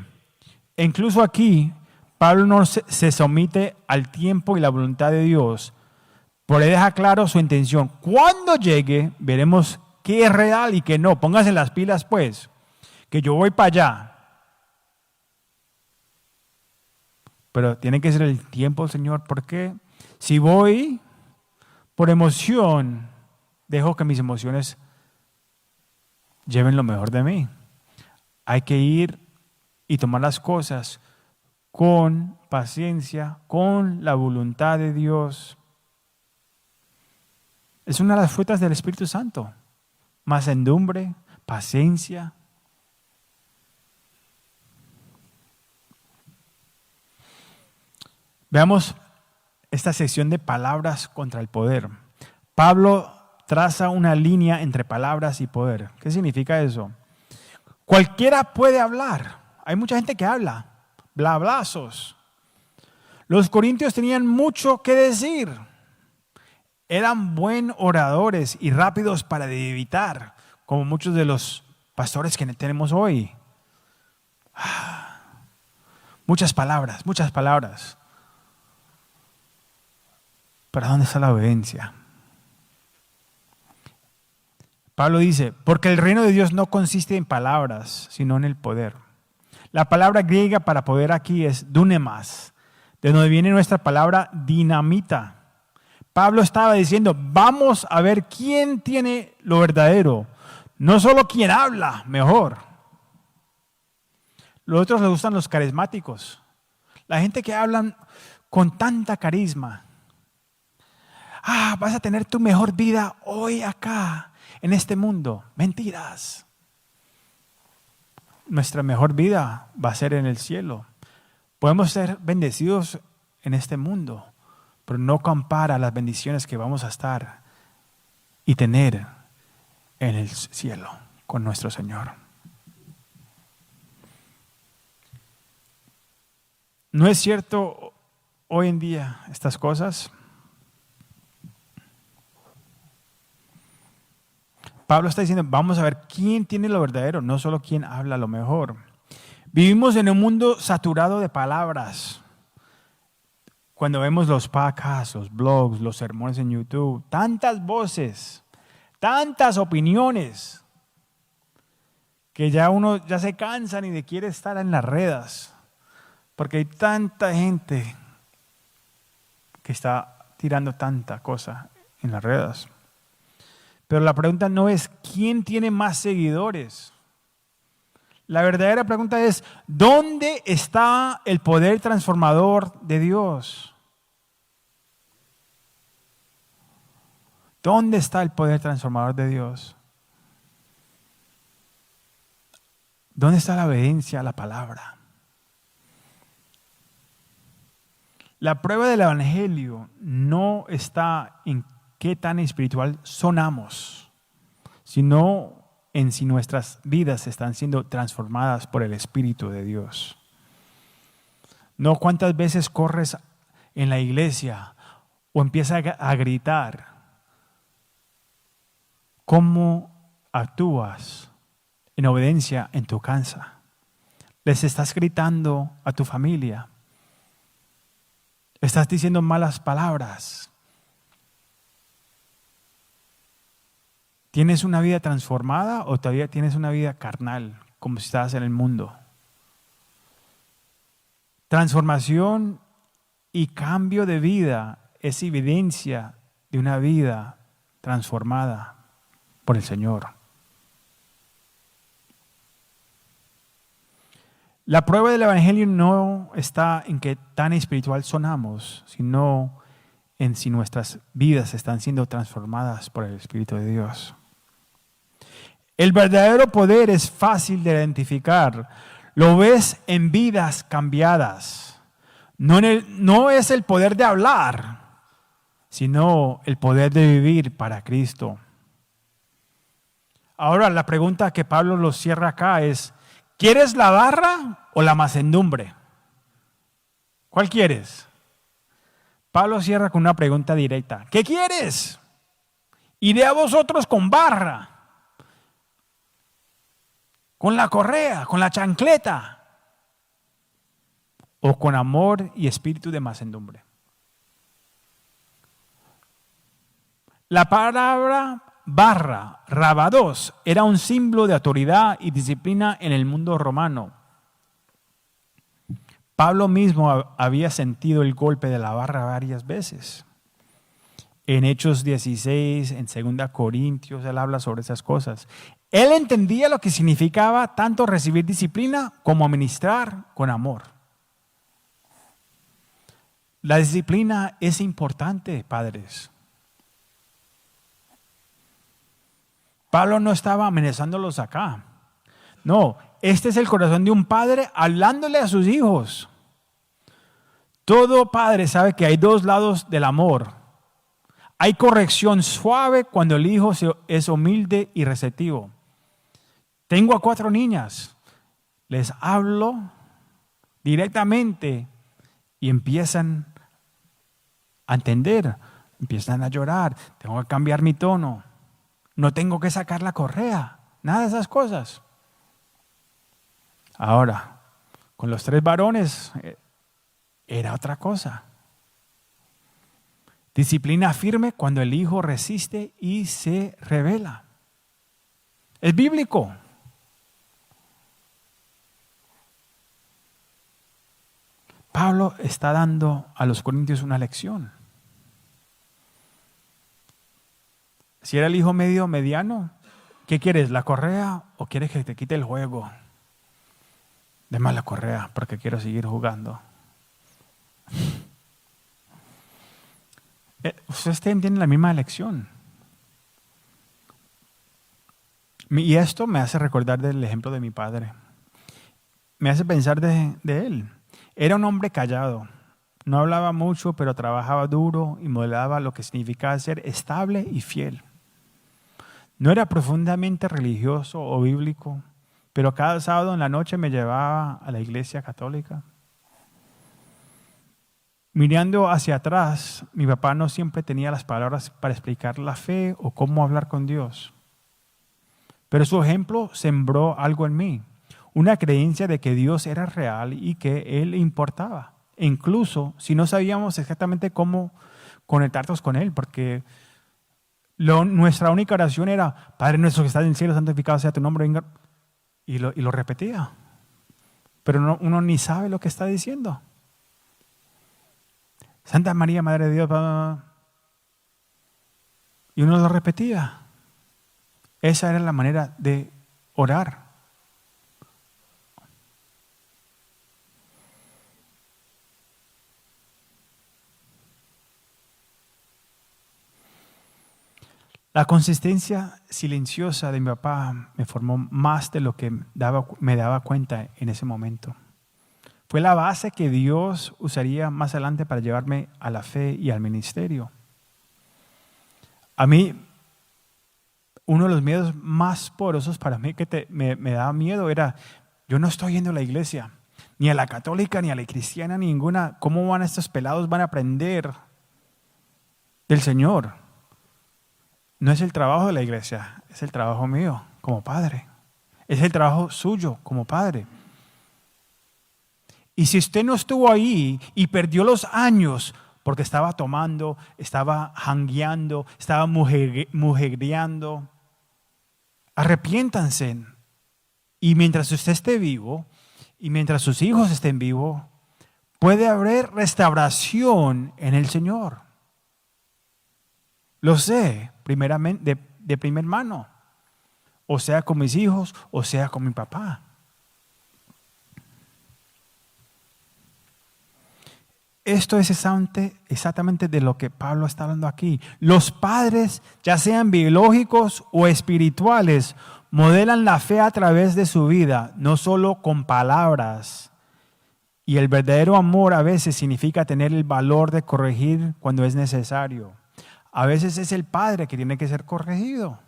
E incluso aquí, Pablo no se somete al tiempo y la voluntad de Dios, pero le deja claro su intención. Cuando llegue, veremos qué es real y qué no. Pónganse las pilas, pues. que yo voy para allá. Pero tiene que ser el tiempo, Señor, porque si voy por emoción, dejo que mis emociones lleven lo mejor de mí. Hay que ir y tomar las cosas con paciencia, con la voluntad de Dios. Es una de las frutas del Espíritu Santo. Mansedumbre, paciencia. Veamos esta sección de palabras contra el poder. Pablo traza una línea entre palabras y poder. ¿Qué significa eso? Cualquiera puede hablar. Hay mucha gente que habla, blablazos. Los corintios tenían mucho que decir. Eran buen oradores y rápidos para evitar, como muchos de los pastores que tenemos hoy. Muchas palabras, muchas palabras. ¿Pero dónde está la obediencia? Pablo dice, porque el reino de Dios no consiste en palabras, sino en el poder. La palabra griega para poder aquí es dunamis, de donde viene nuestra palabra dinamita. Pablo estaba diciendo, vamos a ver quién tiene lo verdadero, no solo quién habla mejor. Los otros les gustan los carismáticos, la gente que hablan con tanta carisma. Vas a tener tu mejor vida hoy acá, en este mundo. Mentiras. Nuestra mejor vida va a ser en el cielo. Podemos ser bendecidos en este mundo, pero no compara las bendiciones que vamos a estar y tener en el cielo con nuestro Señor. ¿No es cierto hoy en día estas cosas? Pablo está diciendo, vamos a ver quién tiene lo verdadero, no solo quién habla lo mejor. Vivimos en un mundo saturado de palabras. Cuando vemos los podcasts, los blogs, los sermones en YouTube, tantas voces, tantas opiniones, que ya uno ya se cansa ni de quiere estar en las redes, porque hay tanta gente que está tirando tanta cosa en las redes. Pero la pregunta no es quién tiene más seguidores. La verdadera pregunta es, ¿dónde está el poder transformador de Dios? ¿Dónde está el poder transformador de Dios? ¿Dónde está la obediencia a la palabra? La prueba del Evangelio no está en qué tan espiritual sonamos, sino en si nuestras vidas están siendo transformadas por el Espíritu de Dios. No cuántas veces corres en la iglesia o empiezas a gritar. ¿Cómo actúas en obediencia en tu casa? ¿Les estás gritando a tu familia? ¿Estás diciendo malas palabras? ¿Tienes una vida transformada o todavía tienes una vida carnal, como si estabas en el mundo? Transformación y cambio de vida es evidencia de una vida transformada por el Señor. La prueba del Evangelio no está en qué tan espiritual sonamos, sino en si nuestras vidas están siendo transformadas por el Espíritu de Dios. El verdadero poder es fácil de identificar. Lo ves en vidas cambiadas. No es el poder de hablar, sino el poder de vivir para Cristo. Ahora, la pregunta que Pablo lo cierra acá es, ¿quieres la barra o la mansedumbre? ¿Cuál quieres? Pablo cierra con una pregunta directa. ¿Qué quieres? Iré a vosotros con barra, con la correa, con la chancleta, o con amor y espíritu de mansedumbre. La palabra barra Rabados era un símbolo de autoridad y disciplina en el mundo romano. Pablo mismo había sentido el golpe de la barra varias veces. En Hechos 16, en 2 Corintios, él habla sobre esas cosas. Él entendía lo que significaba tanto recibir disciplina como administrar con amor. La disciplina es importante, padres. Pablo no estaba amenazándolos acá. No, este es el corazón de un padre hablándole a sus hijos. Todo padre sabe que hay dos lados del amor. Hay corrección suave cuando el hijo es humilde y receptivo. Tengo a 4 niñas. Les hablo directamente y empiezan a entender, empiezan a llorar. Tengo que cambiar mi tono. No tengo que sacar la correa. Nada de esas cosas. Ahora, con los 3 varones era otra cosa. Disciplina firme cuando el hijo resiste y se rebela. Es bíblico. Pablo está dando a los corintios una lección. Si era el hijo mediano, ¿qué quieres? ¿La correa o quieres que te quite el juego? Deme la correa porque quiero seguir jugando. Ustedes tienen la misma lección. Y esto me hace recordar del ejemplo de mi padre. Me hace pensar de él. Era un hombre callado. No hablaba mucho, pero trabajaba duro y modelaba lo que significaba ser estable y fiel. No era profundamente religioso o bíblico, pero cada sábado en la noche me llevaba a la iglesia católica. Mirando hacia atrás, mi papá no siempre tenía las palabras para explicar la fe o cómo hablar con Dios. Pero su ejemplo sembró algo en mí, una creencia de que Dios era real y que Él importaba. E incluso si no sabíamos exactamente cómo conectarnos con Él, porque nuestra única oración era, Padre nuestro que estás en el cielo, santificado sea tu nombre, venga. Y lo repetía. Pero uno ni sabe lo que está diciendo. Santa María, Madre de Dios. Y uno lo repetía. Esa era la manera de orar. La consistencia silenciosa de mi papá me formó más de lo que me daba cuenta en ese momento. Fue la base que Dios usaría más adelante para llevarme a la fe y al ministerio. A mí, uno de los miedos más poderosos para mí que me daba miedo era, yo no estoy yendo a la iglesia, ni a la católica, ni a la cristiana, ninguna. ¿Cómo van estos pelados? Van a aprender del Señor. No es el trabajo de la iglesia, es el trabajo mío como padre. Es el trabajo suyo como padre. Y si usted no estuvo ahí y perdió los años porque estaba tomando, estaba jangueando, estaba mujerreando, arrepiéntanse. Y mientras usted esté vivo y mientras sus hijos estén vivos, puede haber restauración en el Señor. Lo sé, primeramente, de primera mano. O sea con mis hijos, o sea con mi papá. Esto es exactamente de lo que Pablo está hablando aquí. Los padres, ya sean biológicos o espirituales, modelan la fe a través de su vida, no solo con palabras. Y el verdadero amor a veces significa tener el valor de corregir cuando es necesario. A veces es el padre que tiene que ser corregido.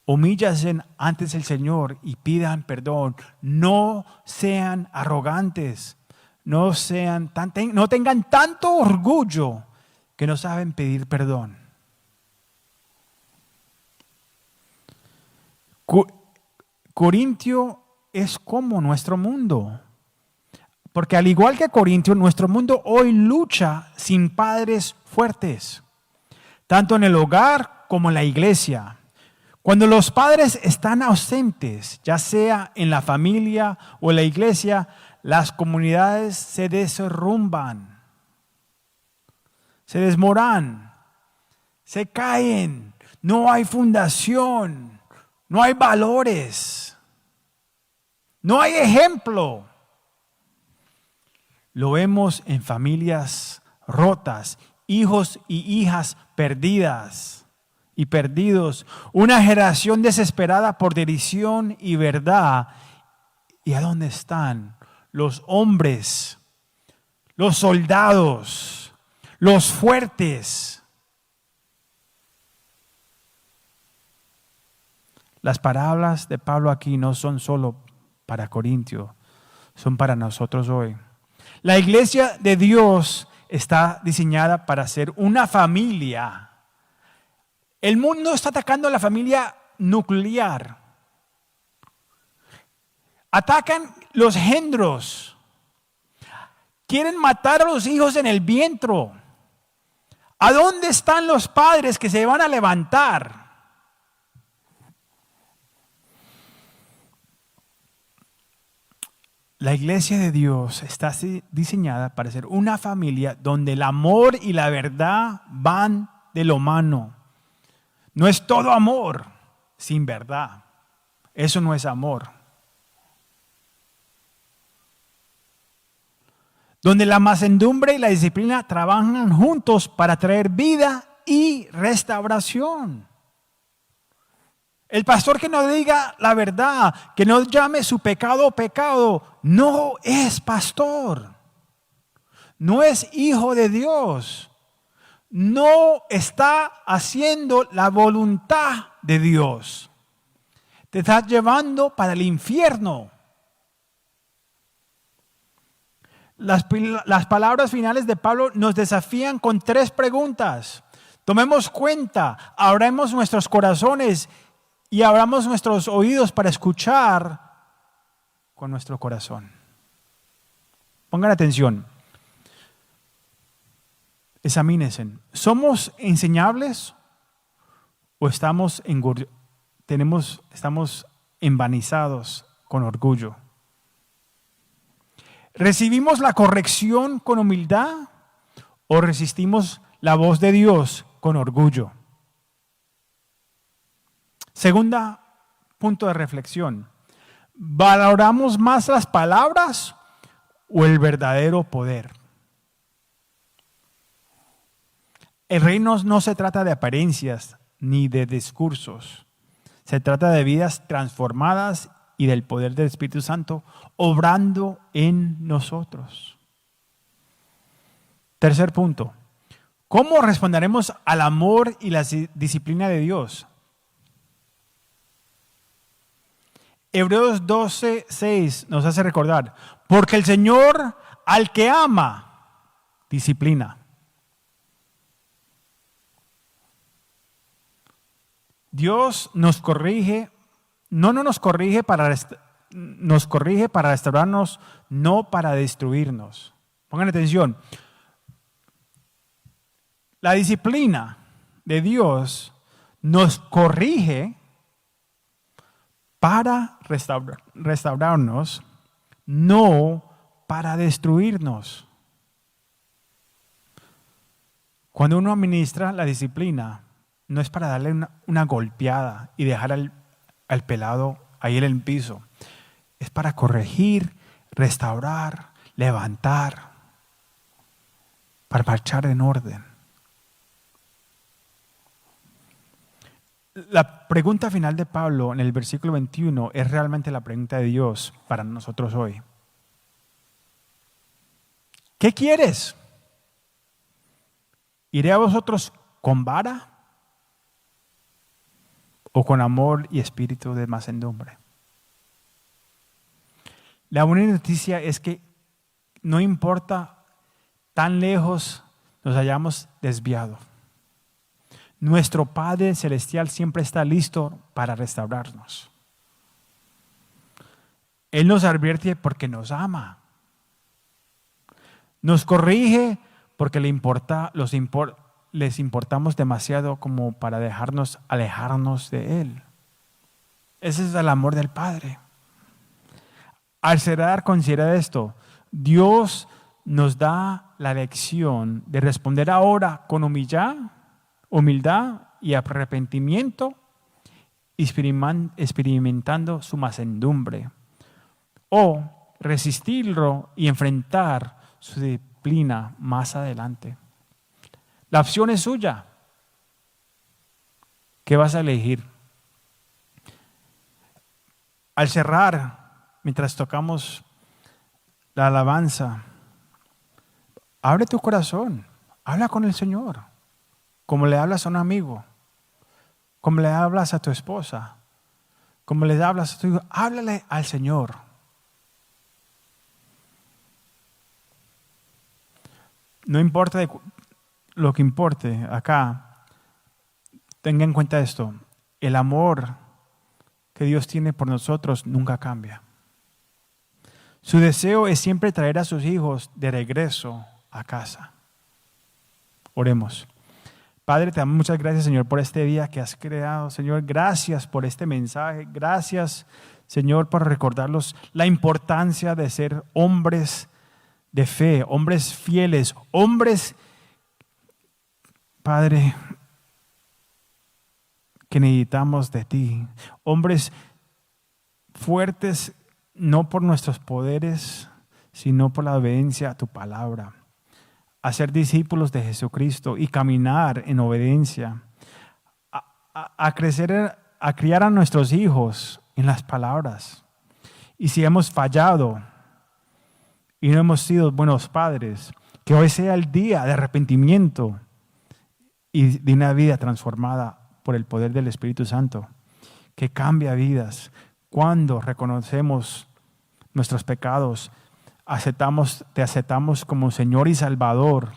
Humíllense ante el Señor y pidan perdón. No sean arrogantes. No tengan tanto orgullo que no saben pedir perdón. Corintio es como nuestro mundo. Porque al igual que Corintio, nuestro mundo hoy lucha sin padres fuertes. tanto en el hogar como en la iglesia. Cuando los padres están ausentes, ya sea en la familia o en la iglesia, las comunidades se derrumban, se desmoronan, se caen, no hay fundación, no hay valores, no hay ejemplo. Lo vemos en familias rotas, hijos y hijas perdidas y perdidos, una generación desesperada por dirección y verdad. ¿Y a dónde están los hombres, los soldados, los fuertes? Las palabras de Pablo aquí no son solo para Corintio, son para nosotros hoy. La iglesia de Dios está diseñada para ser una familia. El mundo está atacando a la familia nuclear. Atacan los engendros. Quieren matar a los hijos en el vientre. ¿A dónde están los padres que se van a levantar? La iglesia de Dios está diseñada para ser una familia donde el amor y la verdad van de la mano. No es todo amor sin verdad. Eso no es amor. Donde la mansedumbre y la disciplina trabajan juntos para traer vida y restauración. El pastor que no diga la verdad, que no llame su pecado pecado, no es pastor. No es hijo de Dios. No está haciendo la voluntad de Dios. Te estás llevando para el infierno. Las palabras finales de Pablo nos desafían con 3 preguntas. Tomemos cuenta, abramos nuestros corazones y abramos nuestros oídos para escuchar con nuestro corazón. Pongan atención. Examínense. ¿Somos enseñables o estamos envanizados con orgullo? ¿Recibimos la corrección con humildad o resistimos la voz de Dios con orgullo? Segunda punto de reflexión. ¿Valoramos más las palabras o el verdadero poder? El reino no se trata de apariencias ni de discursos. Se trata de vidas transformadas y del poder del Espíritu Santo obrando en nosotros. Tercer punto. ¿Cómo responderemos al amor y la disciplina de Dios? Hebreos 12:6 nos hace recordar, porque el Señor al que ama, disciplina. Dios nos corrige, nos corrige para restaurarnos, no para destruirnos. Pongan atención. La disciplina de Dios nos corrige para restaurarnos, no para destruirnos. Cuando uno administra la disciplina, no es para darle una golpeada y dejar al pelado ahí en el piso. Es para corregir, restaurar, levantar, para marchar en orden. La pregunta final de Pablo en el versículo 21 es realmente la pregunta de Dios para nosotros hoy. ¿Qué quieres? ¿Iré a vosotros con vara o con amor y espíritu de mansedumbre? La buena noticia es que no importa tan lejos nos hayamos desviado. Nuestro Padre Celestial siempre está listo para restaurarnos. Él nos advierte porque nos ama. Nos corrige porque les importamos demasiado como para dejarnos alejarnos de Él. Ese es el amor del Padre. Al cerrar, considera esto. Dios nos da la lección de responder ahora con humildad y arrepentimiento, experimentando su mansedumbre, o resistirlo y enfrentar su disciplina más adelante. La opción es suya. ¿Qué vas a elegir? Al cerrar, mientras tocamos la alabanza, abre tu corazón, habla con el Señor, como le hablas a un amigo, como le hablas a tu esposa, como le hablas a tu hijo, háblale al Señor. No importa lo que importe acá, tenga en cuenta esto, el amor que Dios tiene por nosotros nunca cambia. Su deseo es siempre traer a sus hijos de regreso a casa. Oremos. Padre, te damos muchas gracias, Señor, por este día que has creado. Señor, gracias por este mensaje. Gracias, Señor, por recordarnos la importancia de ser hombres de fe, hombres fieles, hombres, Padre, que necesitamos de ti. Hombres fuertes, no por nuestros poderes, sino por la obediencia a tu palabra. A ser discípulos de Jesucristo y caminar en obediencia. A crecer, a criar a nuestros hijos en las palabras. Y si hemos fallado y no hemos sido buenos padres, que hoy sea el día de arrepentimiento y de una vida transformada por el poder del Espíritu Santo, que cambia vidas. Cuando reconocemos nuestros pecados, te aceptamos como Señor y Salvador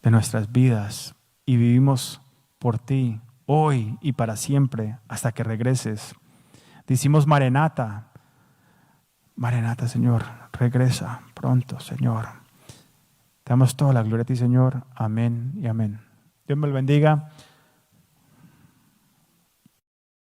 de nuestras vidas y vivimos por ti hoy y para siempre hasta que regreses. Decimos Maranata, Maranata, Señor, regresa pronto, Señor. Te damos toda la gloria a ti, Señor. Amén y amén. Dios me lo bendiga.